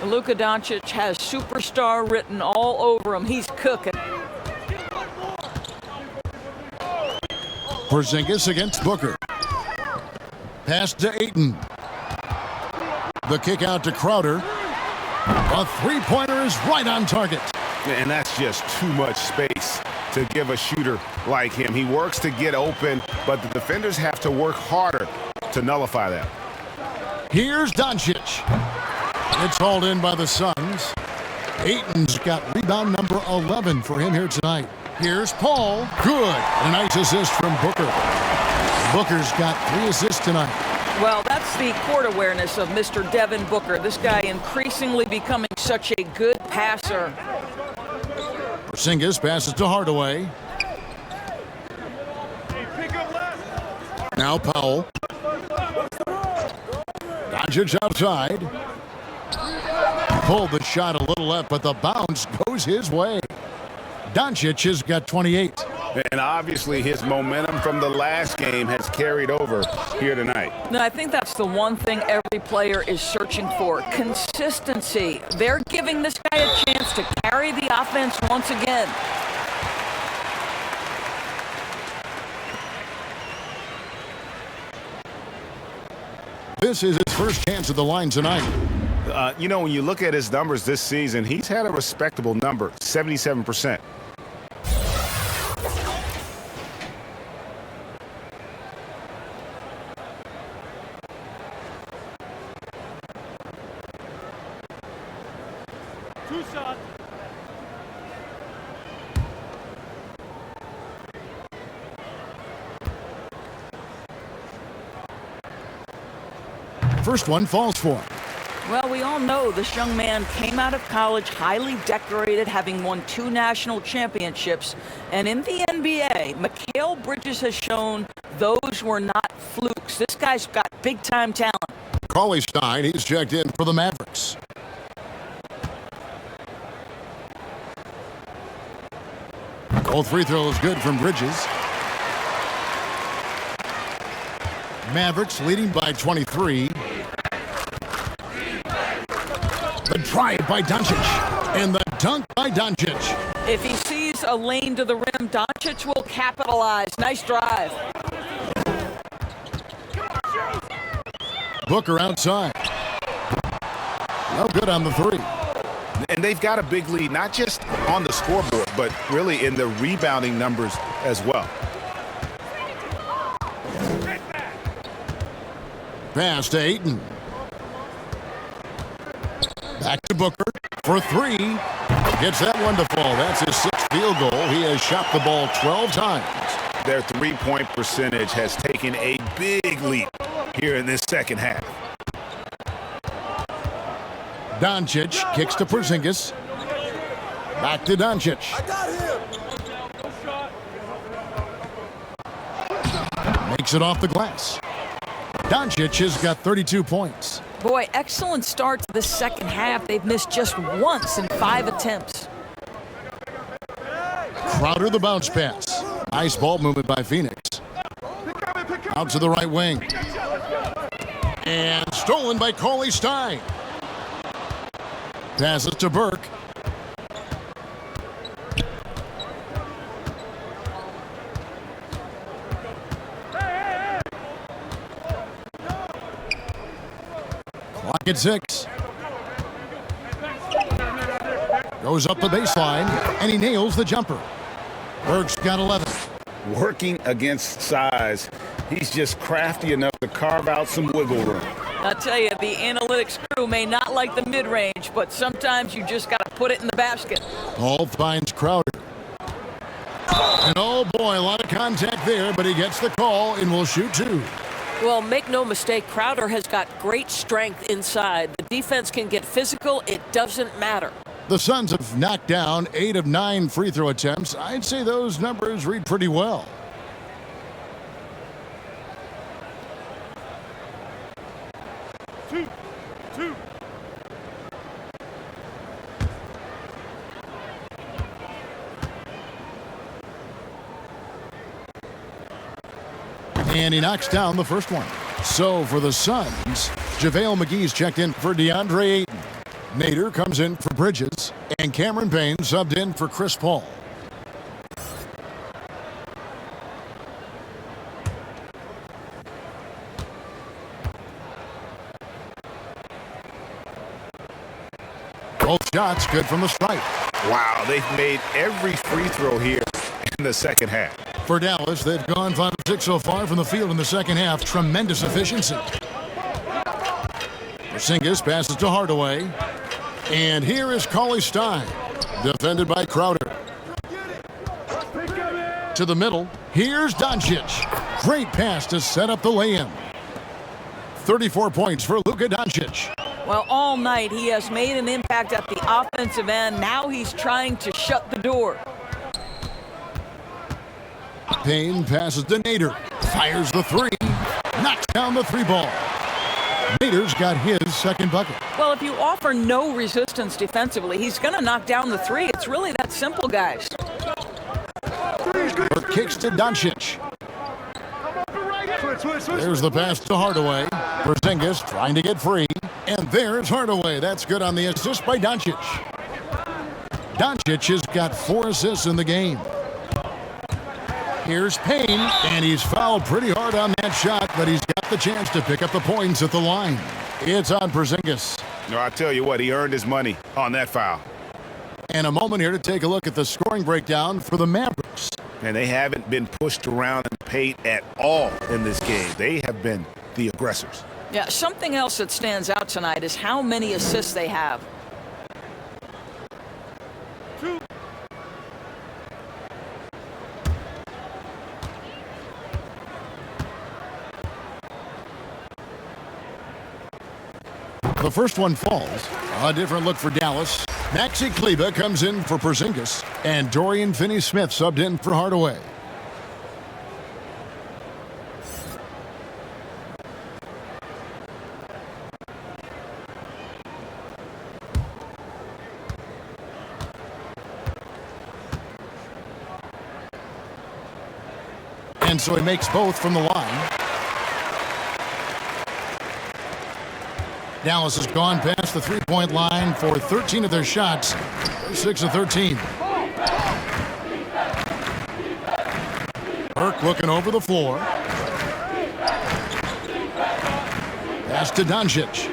Luka Doncic has superstar written all over him. He's cooking. Porzingis against Booker. Pass to Ayton. The kick out to Crowder. A three-pointer is right on target. And that's just too much space to give a shooter like him. He works to get open, but the defenders have to work harder to nullify that. Here's Doncic. It's hauled in by the Suns. Ayton's got rebound number 11 for him here tonight. Here's Paul. Good. A nice assist from Booker. Booker's got 3 assists tonight. Well, that's the court awareness of Mr. Devin Booker. This guy increasingly becoming such a good passer. Porzingis passes to Hardaway. Now Powell. Doncic outside. Pulled the shot a little left, but the bounce goes his way. Doncic has got 28. And obviously his momentum from the last game has carried over here tonight. No, I think that's the one thing every player is searching for. Consistency. They're giving this guy a chance to carry the offense once again. This is his first chance at the line tonight. You know, when you look at his numbers this season, he's had a respectable number, 77%. Two shots. First one falls for him. Well, we all know this young man came out of college highly decorated, having won 2 national championships. And in the NBA, Mikal Bridges has shown those were not flukes. This guy's got big-time talent. Cauley Stein, he's checked in for the Mavericks. Both free throws good from Bridges. Mavericks leading by 23. The drive by Doncic. And the dunk by Doncic. If he sees a lane to the rim, Doncic will capitalize. Nice drive. Booker outside. No good on the 3. And they've got a big lead, not just on the scoreboard, but really in the rebounding numbers as well. Pass to Ayton. Back to Booker for 3. Gets that one to fall. That's his 6th field goal. He has shot the ball 12 times. Their three-point percentage has taken a big leap here in this second half. Doncic kicks to Porzingis. Back to Doncic. I got him. Makes it off the glass. Doncic has got 32 points. Boy, excellent start to the second half. They've missed just once in 5 attempts. Crowder the bounce pass. Nice ball movement by Phoenix. Out to the right wing. And stolen by Cauley Stein. Passes to Burke. Clock at 6. Goes up the baseline, and he nails the jumper. Burke's got 11. Working against size, he's just crafty enough to carve out some wiggle room. I'll tell you, the analytics crew may not like the mid-range, but sometimes you just got to put it in the basket. Paul finds Crowder. And oh boy, a lot of contact there, but he gets the call and will shoot 2. Well, make no mistake, Crowder has got great strength inside. The defense can get physical. It doesn't matter. The Suns have knocked down 8 of 9 free throw attempts. I'd say those numbers read pretty well. Two. And he knocks down the first one. So for the Suns, JaVale McGee's checked in for DeAndre Ayton. Nader comes in for Bridges, and Cameron Payne subbed in for Chris Paul. Both shots good from the stripe. Wow, they've made every free throw here in the second half. For Dallas, they've gone 5 of 6 so far from the field in the second half. Tremendous efficiency. Porzingis passes to Hardaway. And here is Cauley Stein, defended by Crowder. To the middle, here's Doncic. Great pass to set up the lay-in. 34 points for Luka Doncic. Well, all night he has made an impact at the offensive end. Now he's trying to shut the door. Payne passes to Nader. Fires the 3. Knocks down the 3 ball. Nader's got his second bucket. Well, if you offer no resistance defensively, he's going to knock down the 3. It's really that simple, guys. Burke kicks to Doncic. There's the pass to Hardaway. Porzingis trying to get free. And there's Hardaway. That's good on the assist by Doncic. Doncic has got 4 assists in the game. Here's Payne, and he's fouled pretty hard on that shot, but he's got the chance to pick up the points at the line. It's on Porzingis. No, I tell you what, he earned his money on that foul. And a moment here to take a look at the scoring breakdown for the Mavericks. And they haven't been pushed around and paid at all in this game. They have been the aggressors. Yeah, something else that stands out tonight is how many assists they have. The first one falls. A different look for Dallas. Maxi Kleber comes in for Porzingis, and Dorian Finney-Smith subbed in for Hardaway. And so he makes both from the line. Dallas has gone past the three-point line for 13 of their shots. 6 of 13. Burke looking over the floor. Pass to Doncic.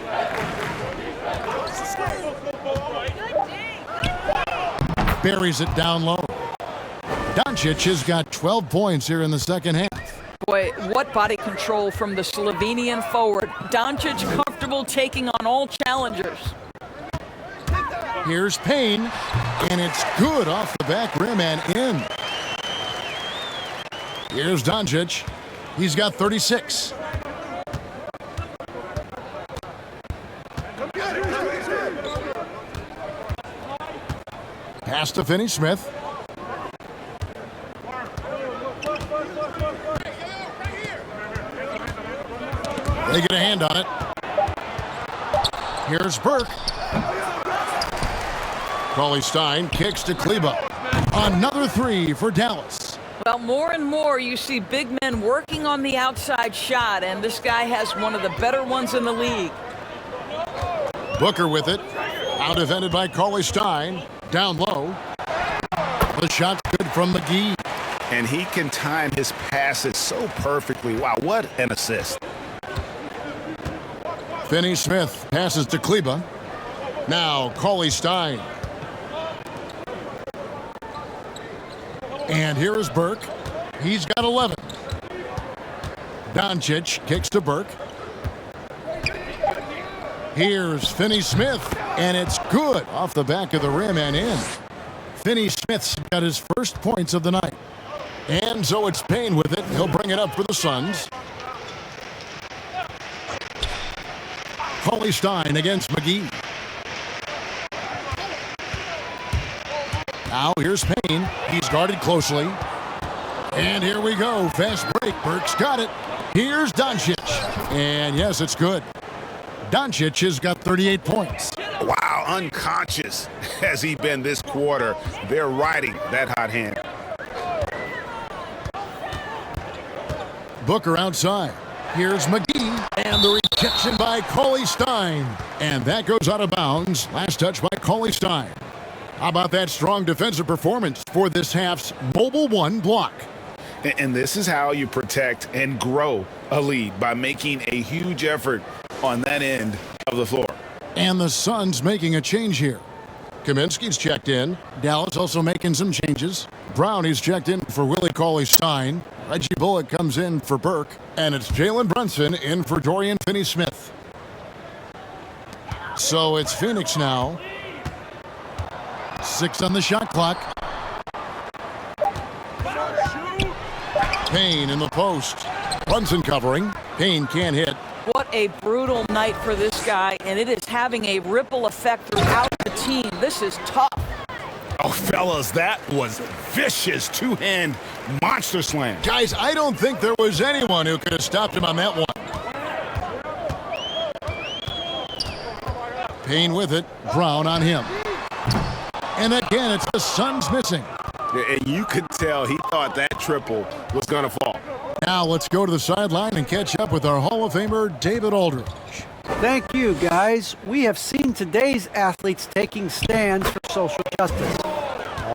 Buries it down low. Doncic has got 12 points here in the second half. Boy, what body control from the Slovenian forward. Doncic comfortable taking on all challengers. Here's Payne, and it's good off the back rim and in. Here's Doncic. He's got 36. Pass to Finney-Smith. They get a hand on it. Here's Burke. Cauley-Stein kicks to Kleba. Another three for Dallas. Well, more and more you see big men working on the outside shot, and this guy has one of the better ones in the league. Booker with it. Out defended by Cauley-Stein. Down low. The shot's good from McGee. And he can time his passes so perfectly. Wow, what an assist. Finney-Smith passes to Kleba. Now Cauley-Stein. And here is Burke. He's got 11. Doncic kicks to Burke. Here's Finney-Smith, and it's good off the back of the rim and in. Finney-Smith's got his first points of the night. And so it's Payne with it. He'll bring it up for the Suns. Cauley-Stein against McGee. Now here's Payne. He's guarded closely. And here we go. Fast break. Burke's got it. Here's Doncic. And yes, it's good. Doncic has got 38 points. Wow, unconscious has he been this quarter. They're riding that hot hand. Booker outside. Here's McGee. And the rejection by Cauley-Stein. And that goes out of bounds. Last touch by Cauley-Stein. How about that strong defensive performance for this half's Mobile One block? And this is how you protect and grow a lead, by making a huge effort on that end of the floor. And the Suns making a change here. Kaminsky's checked in. Dallas also making some changes. Brownie's checked in for Willie Cauley-Stein. Reggie Bullock comes in for Burke. And it's Jalen Brunson in for Dorian Finney-Smith. So it's Phoenix now. 6 on the shot clock. Payne in the post. Brunson covering. Payne can't hit. What a brutal night for this guy, and it is having a ripple effect throughout the team. This is tough. Oh, fellas, that was vicious two-hand monster slam. Guys, I don't think there was anyone who could have stopped him on that one. Payne with it. Brown on him. And again, it's the Suns missing. And you could tell he thought that triple was going to fall. Now let's go to the sideline and catch up with our Hall of Famer, David Aldridge. Thank you, guys. We have seen today's athletes taking stands for social justice.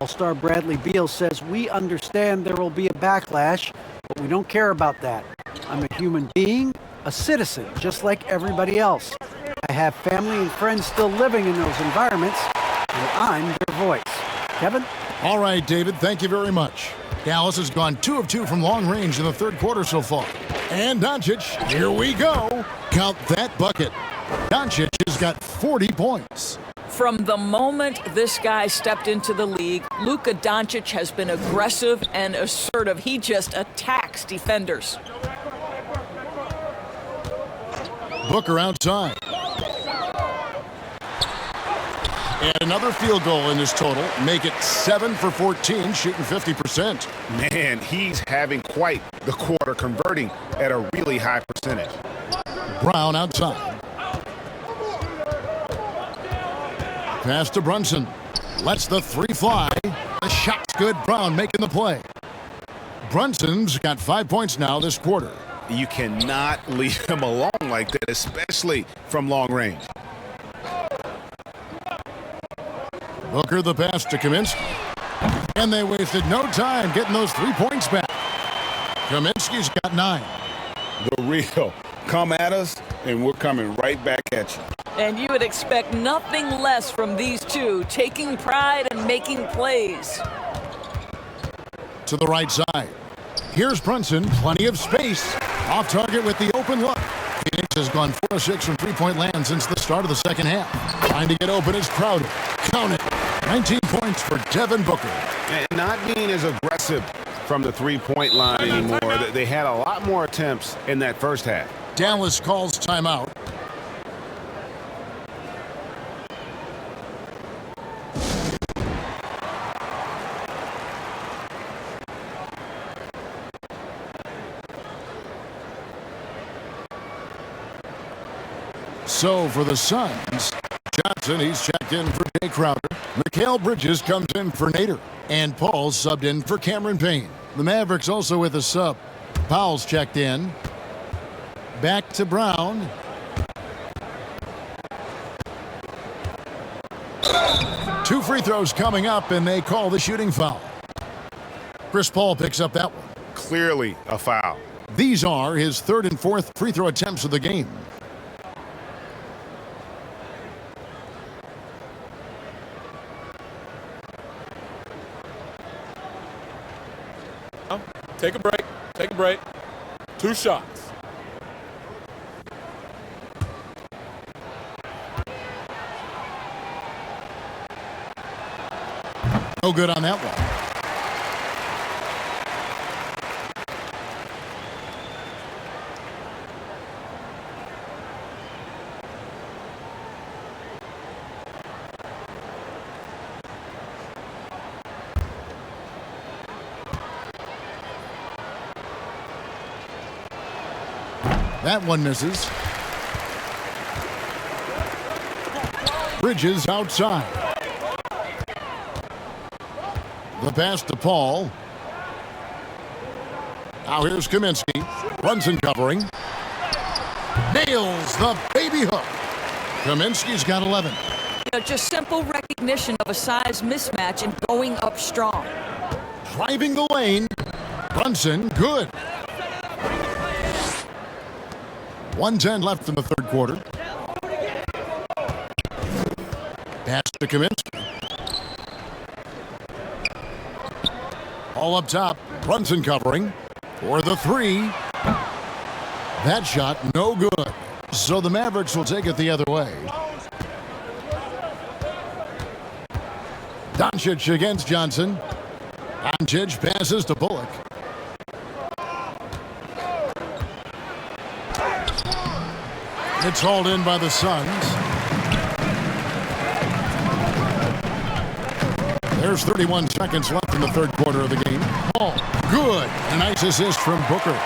All-Star Bradley Beal says, "We understand there will be a backlash, but we don't care about that. I'm a human being, a citizen, just like everybody else. I have family and friends still living in those environments, and I'm their voice." Kevin? All right, David, thank you very much. Dallas has gone 2 of 2 from long range in the third quarter so far. And Doncic, here we go. Count that bucket. Doncic has got 40 points. From the moment this guy stepped into the league, Luka Doncic has been aggressive and assertive. He just attacks defenders. Booker outside. And another field goal in this total. Make it 7 for 14, shooting 50%. Man, he's having quite the quarter, converting at a really high percentage. Brown outside. Pass to Brunson. Lets the three fly. The shot's good. Brown making the play. Brunson's got 5 points now this quarter. You cannot leave him alone like that, especially from long range. Booker the pass to Kaminsky. And they wasted no time getting those 3 points back. Kaminsky's got 9. The real. Come at us, and we're coming right back at you. And you would expect nothing less from these two, taking pride and making plays. To the right side. Here's Brunson. Plenty of space. Off target with the open look. Phoenix has gone 4 of 6 from three-point land since the start of the second half. Trying to get open is Crowder. Count it. 19 points for Devin Booker. And not being as aggressive from the three-point line anymore. They had a lot more attempts in that first half. Dallas calls timeout. So for the Suns, Johnson, he's checked in for Jay Crowder. Mikal Bridges comes in for Nader. And Paul's subbed in for Cameron Payne. The Mavericks also with a sub. Powell's checked in. Back to Brown. Two free throws coming up, and they call the shooting foul. Chris Paul picks up that one. Clearly a foul. These are his third and fourth free throw attempts of the game. Take a break. Take a break. 2 shots. No good on that one. That one misses. Bridges outside. The pass to Paul. Now here's Kaminsky. Brunson covering. Nails the baby hook. Kaminsky's got 11. Just simple recognition of a size mismatch and going up strong. Driving the lane. Brunson, good. 1:10 left in the third quarter. Pass to Kaminsky. All up top. Brunson covering for the three. That shot no good. So the Mavericks will take it the other way. Doncic against Johnson. Doncic passes to Bullock. It's hauled in by the Suns. There's 31 seconds left in the third quarter of the game. Paul, good. A nice assist from Booker.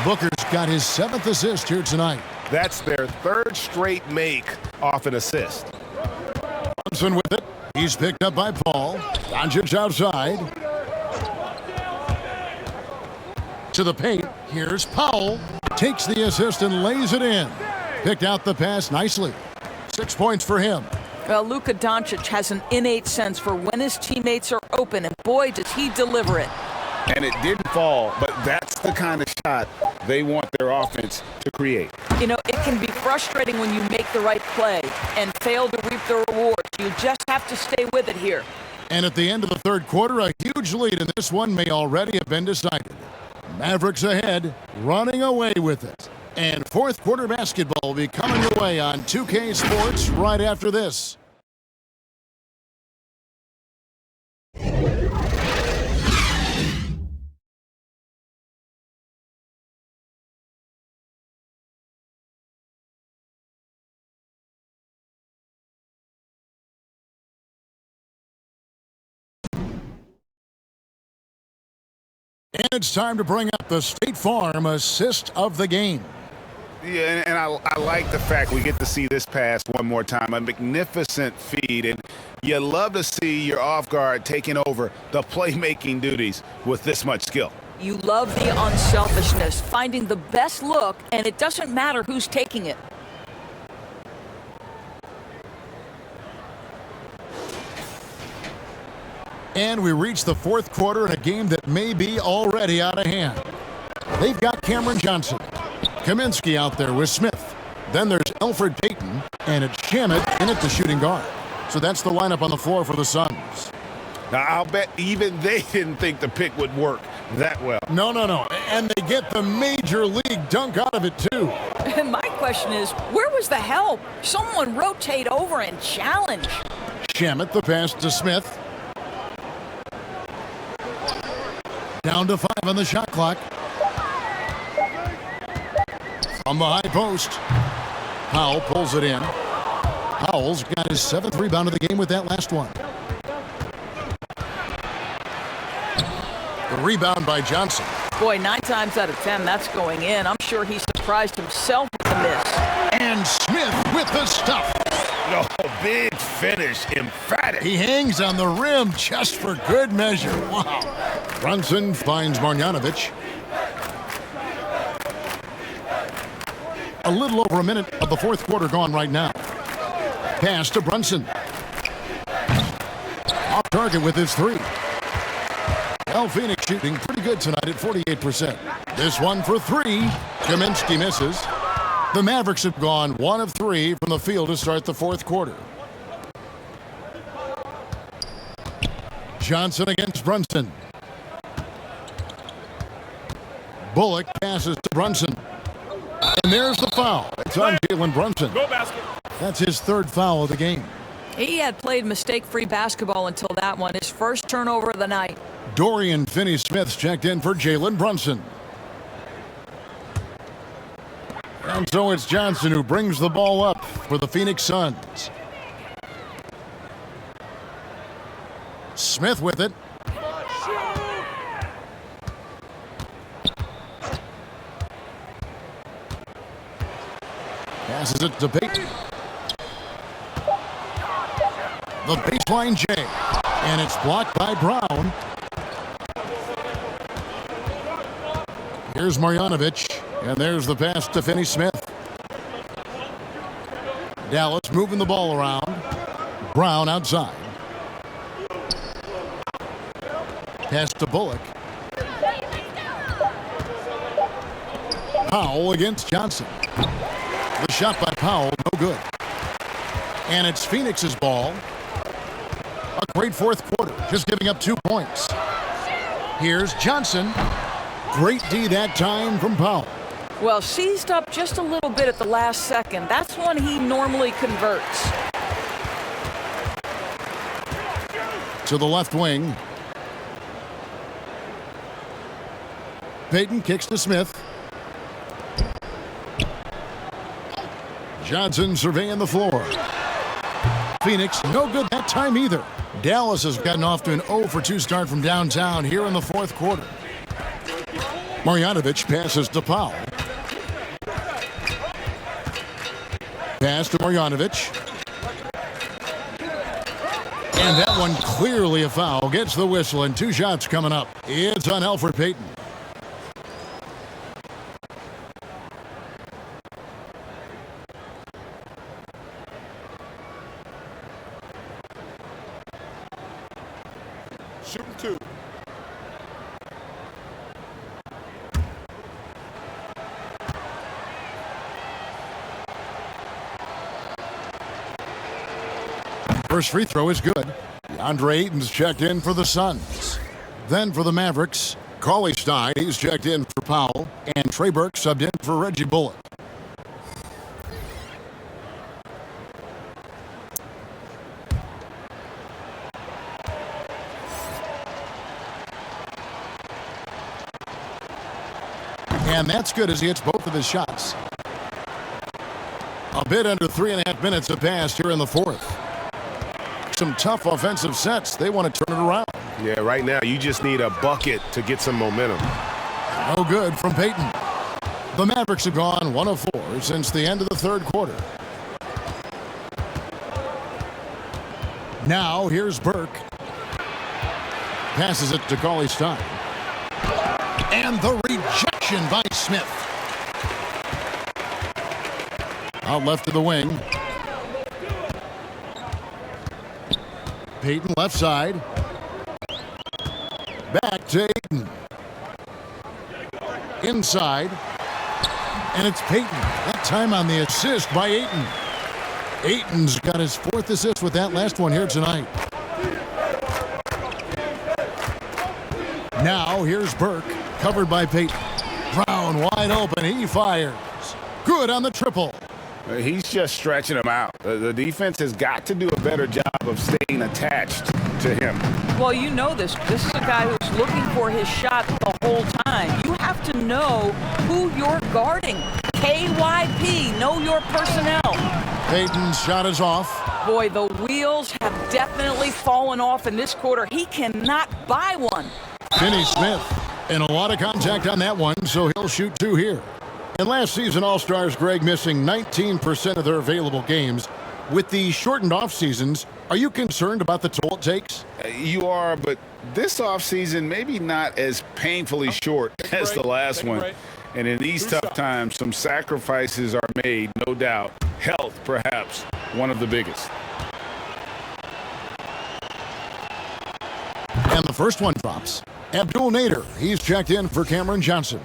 Booker's got his 7th assist here tonight. That's their 3rd straight make off an assist. Thompson with it. He's picked up by Paul. Doncic outside. To the paint. Here's Powell. Takes the assist and lays it in. Picked out the pass nicely. 6 points for him. Well, Luka Doncic has an innate sense for when his teammates are open, and boy, does he deliver it. And it didn't fall, but that's the kind of shot they want their offense to create. You know, it can be frustrating when you make the right play and fail to reap the rewards. You just have to stay with it here. And at the end of the third quarter, a huge lead in this one may already have been decided. Mavericks ahead, running away with it. And fourth quarter basketball will be coming your way on 2K Sports right after this. And it's time to bring up the State Farm assist of the game. Yeah, and I like the fact we get to see this pass one more time. A magnificent feed, and you love to see your off guard taking over the playmaking duties with this much skill. You love the unselfishness, finding the best look, and it doesn't matter who's taking it. And we reach the fourth quarter in a game that may be already out of hand. They've got Cameron Johnson. Kaminsky out there with Smith. Then there's Elfrid Payton, and it's Shamet in at the shooting guard. So that's the lineup on the floor for the Suns. Now, I'll bet even they didn't think the pick would work that well. No. And they get the major league dunk out of it, too. And my question is, where was the help? Someone rotate over and challenge. Shamet, the pass to Smith. Down to 5 on the shot clock. From the high post, Powell pulls it in. Powell's got his 7th rebound of the game with that last one. The rebound by Johnson. Boy, 9 times out of 10, that's going in. I'm sure he surprised himself with the miss. And Smith with the stuff. No, big finish, emphatic. He hangs on the rim just for good measure. Wow. Brunson finds Marjanovic. A little over a minute of the fourth quarter gone right now. Pass to Brunson. Off target with his three. Well, Phoenix shooting pretty good tonight at 48%. This one for three. Kaminsky misses. The Mavericks have gone 1 of 3 from the field to start the fourth quarter. Johnson against Brunson. Bullock passes to Brunson. And there's the foul. It's on Jalen Brunson. Go basket. That's his third foul of the game. He had played mistake-free basketball until that one, his first turnover of the night. Dorian Finney-Smith's checked in for Jalen Brunson. And so it's Johnson who brings the ball up for the Phoenix Suns. Smith with it. Passes it to Payton. The baseline J. And it's blocked by Brown. Here's Marjanovic. And there's the pass to Finney-Smith. Dallas moving the ball around. Brown outside. Pass to Bullock. Powell against Johnson. The shot by Powell, no good. And it's Phoenix's ball. A great fourth quarter, just giving up 2 points. Here's Johnson. Great D that time from Powell. Well, seized up just a little bit at the last second. That's when he normally converts. To the left wing. Payton kicks to Smith. Johnson surveying the floor. Phoenix, no good that time either. Dallas has gotten off to an 0 for 2 start from downtown here in the fourth quarter. Marjanovic passes to Powell. Pass to Marjanovic. And that one clearly a foul. Gets the whistle and 2 shots coming up. It's on Elfrid Payton. Shooting 2. First free throw is good. DeAndre Ayton's checked in for the Suns. Then for the Mavericks, Cauley Stein, he's checked in for Powell, and Trey Burke subbed in for Reggie Bullock. And that's good as he hits both of his shots. A bit under 3.5 minutes have passed here in the fourth. Some tough offensive sets. They want to turn it around. Yeah, right now you just need a bucket to get some momentum. No good from Payton. The Mavericks have gone 1 of 4 since the end of the third quarter. Now here's Burke. Passes it to Cauley Stein. And the rejection by Smith. Out left to the wing. Payton left side. Back to Ayton. Inside. And it's Payton. That time on the assist by Ayton. Ayton's got his 4th assist with that last one here tonight. Now here's Burke. Covered by Payton. Brown wide open. He fires. Good on the triple. He's just stretching him out. The defense has got to do a better job of staying attached to him. Well, you know this. This is a guy who's looking for his shot the whole time. You have to know who you're guarding. KYP, know your personnel. Payton's shot is off. Boy, the wheels have definitely fallen off in this quarter. He cannot buy one. Finney-Smith. And a lot of contact on that one, so he'll shoot 2 here. And last season, All-Stars, Greg, missing 19% of their available games. With the shortened off seasons, are you concerned about the toll it takes? You are, but this offseason maybe not as painfully short as the last one. And in these tough times, some sacrifices are made, no doubt. Health, perhaps, one of the biggest. And the first one drops. Abdul Nader, he's checked in for Cameron Johnson.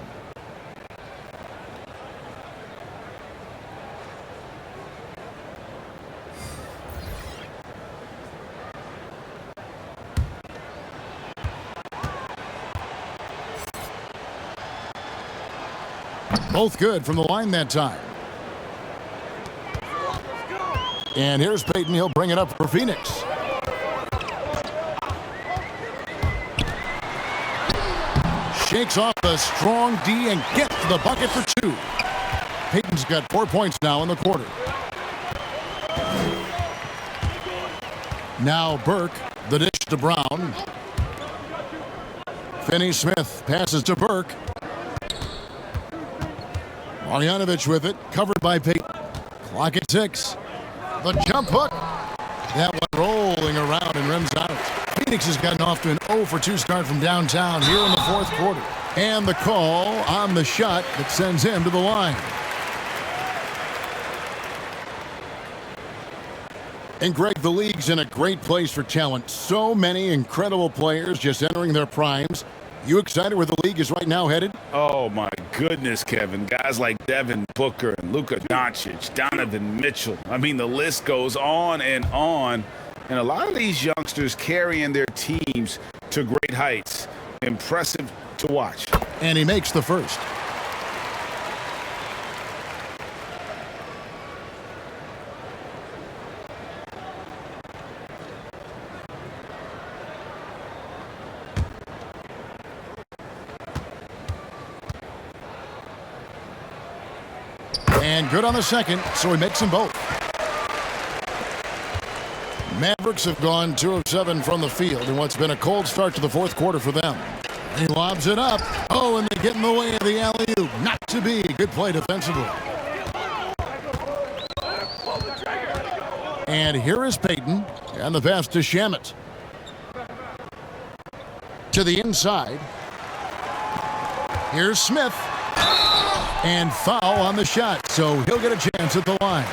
Both good from the line that time. And here's Payton. He'll bring it up for Phoenix. Shakes off a strong D and gets the bucket for two. Payton's got 4 points now in the quarter. Now Burke, the dish to Brown. Finney-Smith passes to Burke. Marjanovic with it, covered by Payton. Clock at 6. The jump hook. That one rolling around and rims out. Phoenix has gotten off to an 0 for 2 start from downtown here in the fourth quarter. And the call on the shot that sends him to the line. And Greg, the league's in a great place for talent. So many incredible players just entering their primes. You excited where the league is right now headed? Oh, my goodness, Kevin. Guys like Devin Booker and Luka Doncic, Donovan Mitchell. I mean, the list goes on and on. And a lot of these youngsters carrying their teams to great heights. Impressive to watch. And he makes the first. And good on the second, so he makes them both. Mavericks have gone 2 of 7 from the field in what's been a cold start to the fourth quarter for them. He lobs it up. Oh, and they get in the way of the alley-oop. Not to be. Good play defensively. And here is Payton. And the pass to Shamet. To the inside. Here's Smith. And foul on the shot, so he'll get a chance at the line.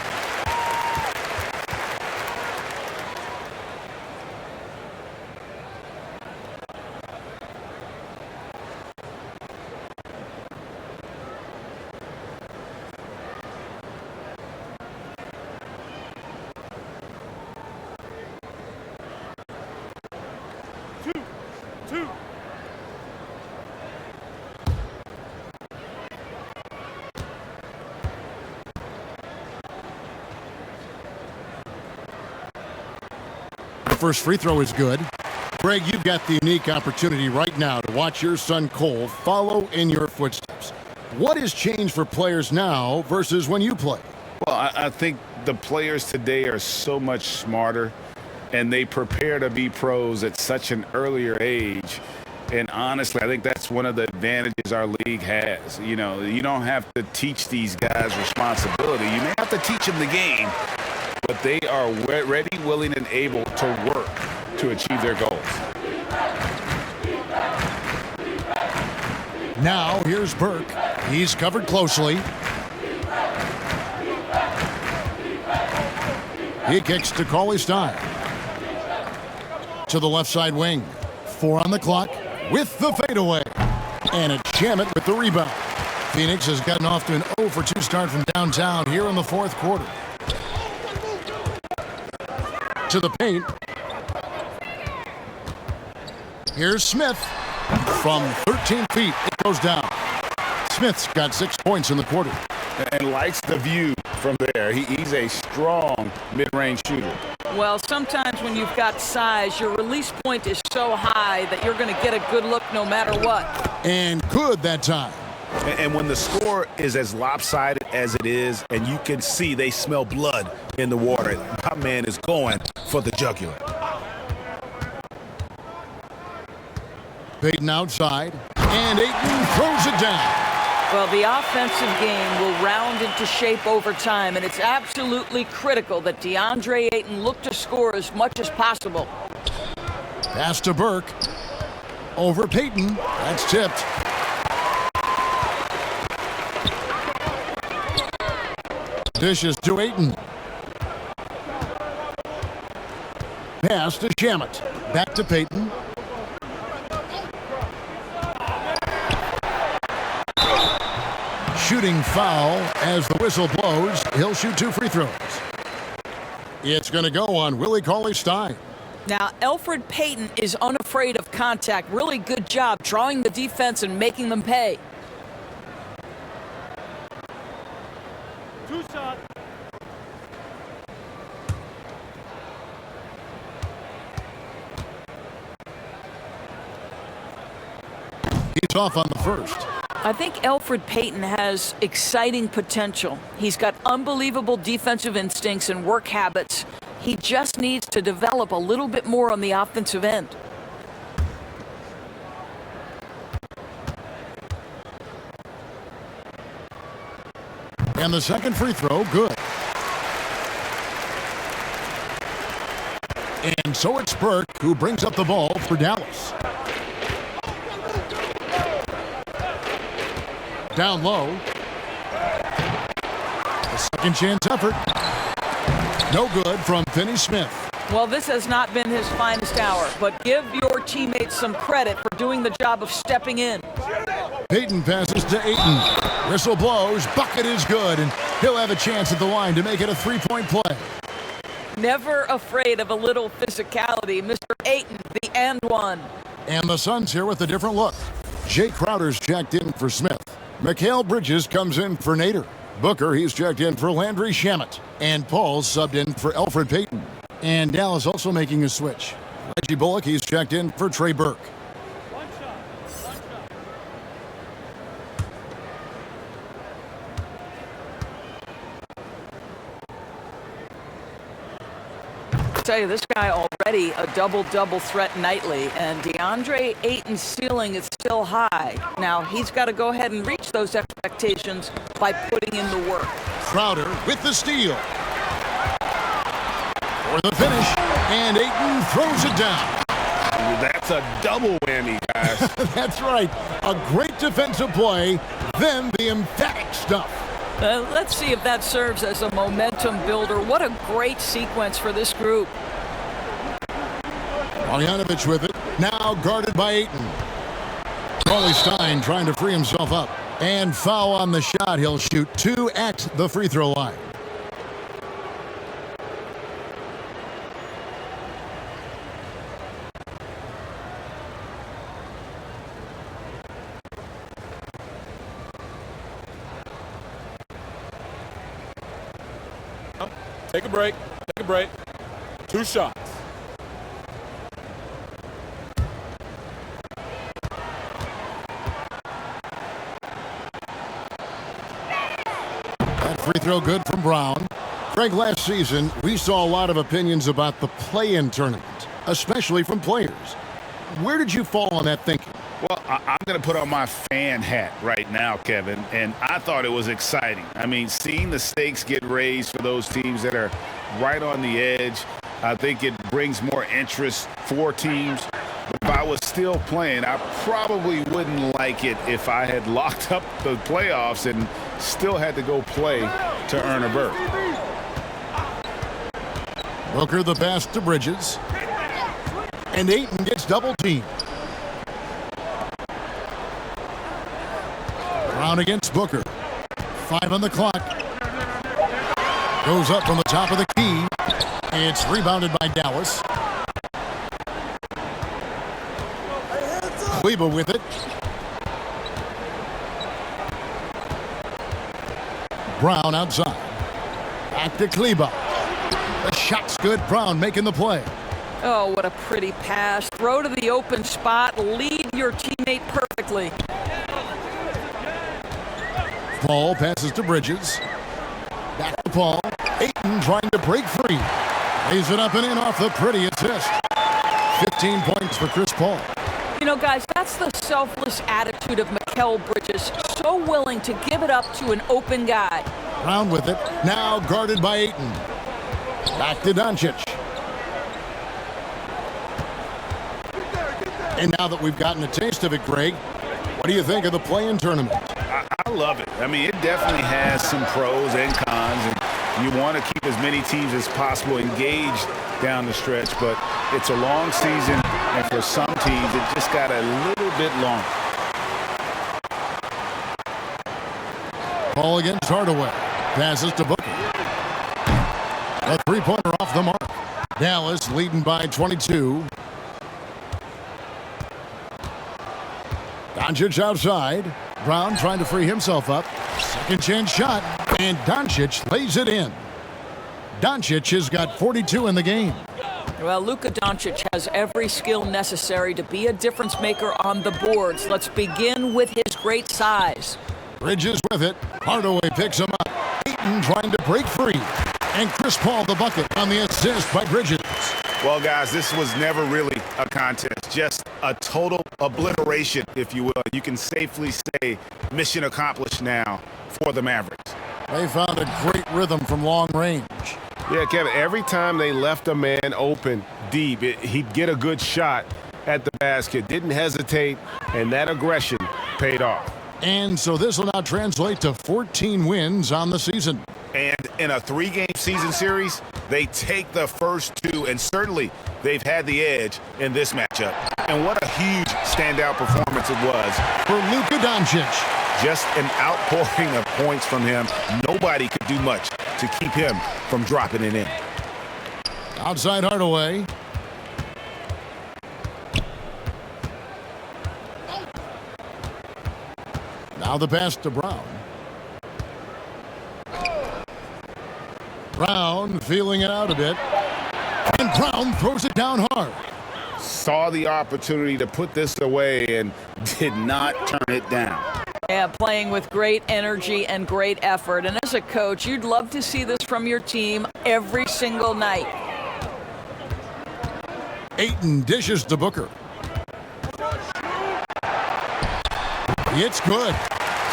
First free throw is good. Greg, you've got the unique opportunity right now to watch your son Cole follow in your footsteps. What has changed for players now versus when you played? Well, I think the players today are so much smarter, and they prepare to be pros at such an earlier age. And honestly, I think that's one of the advantages our league has. You know, you don't have to teach these guys responsibility. You may have to teach them the game, but they are ready, willing, and able to work to achieve their goals. Now, here's Burke. He's covered closely. He kicks to Cauley-Stein. To the left side wing. 4 on the clock with the fadeaway. And it's Shamet with the rebound. Phoenix has gotten off to an 0 for 2 start from downtown here in the fourth quarter. To the paint. Here's Smith. From 13 feet, it goes down. Smith's got 6 points in the quarter. And likes the view from there. He's a strong mid-range shooter. Well, sometimes when you've got size, your release point is so high that you're going to get a good look no matter what. And good that time. And when the score is as lopsided as it is, and you can see they smell blood in the water, my man is going for the jugular. Payton outside, and Ayton throws it down. Well, the offensive game will round into shape over time, and it's absolutely critical that DeAndre Ayton look to score as much as possible. Pass to Burke. Over Payton. That's tipped. Dishes to Ayton. Pass to Shamet. Back to Payton. Shooting foul as the whistle blows. He'll shoot 2 free throws. It's going to go on Willie Cauley-Stein. Now, Elfrid Payton is unafraid of contact. Really good job drawing the defense and making them pay. 2 shots. He's off on the first. I think Elfrid Payton has exciting potential. He's got unbelievable defensive instincts and work habits. He just needs to develop a little bit more on the offensive end. And the second free throw, good. And so it's Burke who brings up the ball for Dallas. Down low. A second chance effort. No good from Finney Smith. Well, this has not been his finest hour, but give your teammates some credit for doing the job of stepping in. Payton passes to Ayton. Whistle blows. Bucket is good, and he'll have a chance at the line to make it a three-point play. Never afraid of a little physicality. Mr. Ayton, the and one. And the Suns here with a different look. Jay Crowder's checked in for Smith. Mikal Bridges comes in for Nader. Booker, he's checked in for Landry Shamet. And Paul's subbed in for Elfrid Payton. And Dallas also making a switch. Reggie Bullock, he's checked in for Trey Burke. One shot. I tell you, this guy already a double-double threat nightly, and DeAndre Ayton's ceiling is still high. Now, he's got to go ahead and reach those expectations by putting in the work. Crowder with the steal. For the finish, and Ayton throws it down. That's a double whammy, guys. That's right. A great defensive play, then the emphatic stuff. Let's see if that serves as a momentum builder. What a great sequence for this group. Marjanovic with it, now guarded by Ayton. Cauley-Stein trying to free himself up. And foul on the shot. He'll shoot 2 at the free throw line. Take a break. Take a break. 2 shots. That free throw good from Brown. Craig, last season, we saw a lot of opinions about the play-in tournament, especially from players. Where did you fall on that thinking? Well, I'm going to put on my fan hat right now, Kevin, and I thought it was exciting. I mean, seeing the stakes get raised for those teams that are right on the edge, I think it brings more interest for teams. But if I was still playing, I probably wouldn't like it if I had locked up the playoffs and still had to go play to earn a berth. Booker the pass to Bridges. And Ayton gets double teamed. Brown against Booker. 5 on the clock. Goes up from the top of the key. It's rebounded by Dallas. Kleba with it. Brown outside. Back to Kleba. The shot's good. Brown making the play. Oh, what a pretty pass. Throw to the open spot. Lead your teammate perfectly. Paul passes to Bridges. Back to Paul. Ayton trying to break free. Lays it up and in off the pretty assist. 15 points for Chris Paul. You know, guys, that's the selfless attitude of Mikal Bridges. so willing to give it up to an open guy. Brown with it, now guarded by Ayton. Back to Doncic. And now that we've gotten a taste of it, Greg, what do you think of the play-in tournament? I love it. I mean, it definitely has some pros and cons, and you want to keep as many teams as possible engaged down the stretch, but it's a long season, and for some teams, it just got a little bit long. Ball against Hardaway. Passes to Booker. A three-pointer off the mark. Dallas leading by 22. Doncic outside. Brown trying to free himself up. Second chance shot. And Doncic lays it in. Doncic has got 42 in the game. Well, Luka Doncic has every skill necessary to be a difference maker on the boards. Let's begin with his great size. Bridges with it. Hardaway picks him up. Ayton trying to break free. And Chris Paul the bucket on the assist by Bridges. Well, guys, this was never really a contest. Just a total obliteration, if you will. You can safely say mission accomplished now for the Mavericks. They found a great rhythm from long range. Yeah, Kevin, every time they left a man open deep, he'd get a good shot at the basket. Didn't hesitate, and that aggression paid off. And so this will now translate to 14 wins on the season. And in a three-game season series, they take the first two, and certainly they've had the edge in this matchup. And what a huge standout performance it was for Luka Doncic. Just an outpouring of points from him. Nobody could do much to keep him from dropping it in. Outside Hardaway. Now the pass to Brown. Brown feeling it out a bit. And Brown throws it down hard. Saw the opportunity to put this away and did not turn it down. Yeah, playing with great energy and great effort. And as a coach, you'd love to see this from your team every single night. Ayton dishes to Booker. It's good.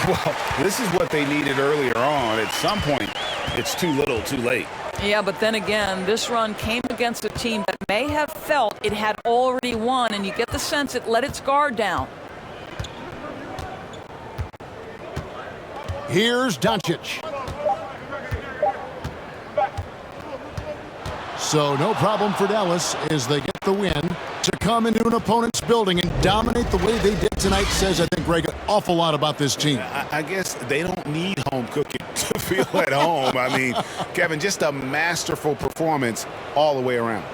Well, this is what they needed earlier on. At some point, it's too little, too late. Yeah, but then again, this run came against a team that may have felt it had already won, and you get the sense it let its guard down. Here's Doncic. So no problem for Dallas as they get the win. To come into an opponent's building and dominate the way they did tonight says, I think, Greg, an awful lot about this team. I guess they don't need home cooking to feel at home. I mean, Kevin, just a masterful performance all the way around.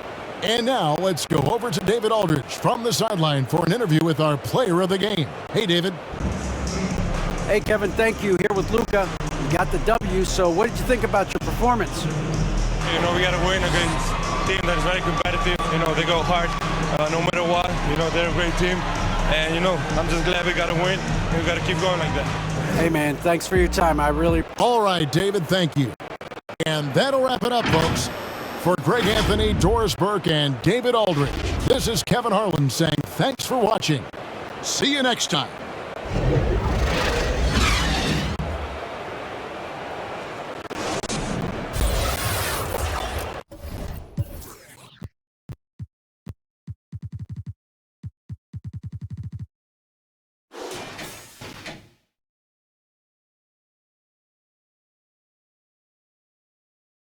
And now let's go over to David Aldridge from the sideline for an interview with our player of the game. Hey, David. Hey, Kevin, thank you. Here with Luka. You got the W, so what did you think about your performance? You know, we got to win against a team that is very competitive. You know, they go hard no matter what. You know, they're a great team. And, you know, I'm just glad we got to win. And we got to keep going like that. Hey, man, thanks for your time. I really... All right, David, thank you. And that'll wrap it up, folks. For Greg Anthony, Doris Burke, and David Aldridge, this is Kevin Harlan saying thanks for watching. See you next time.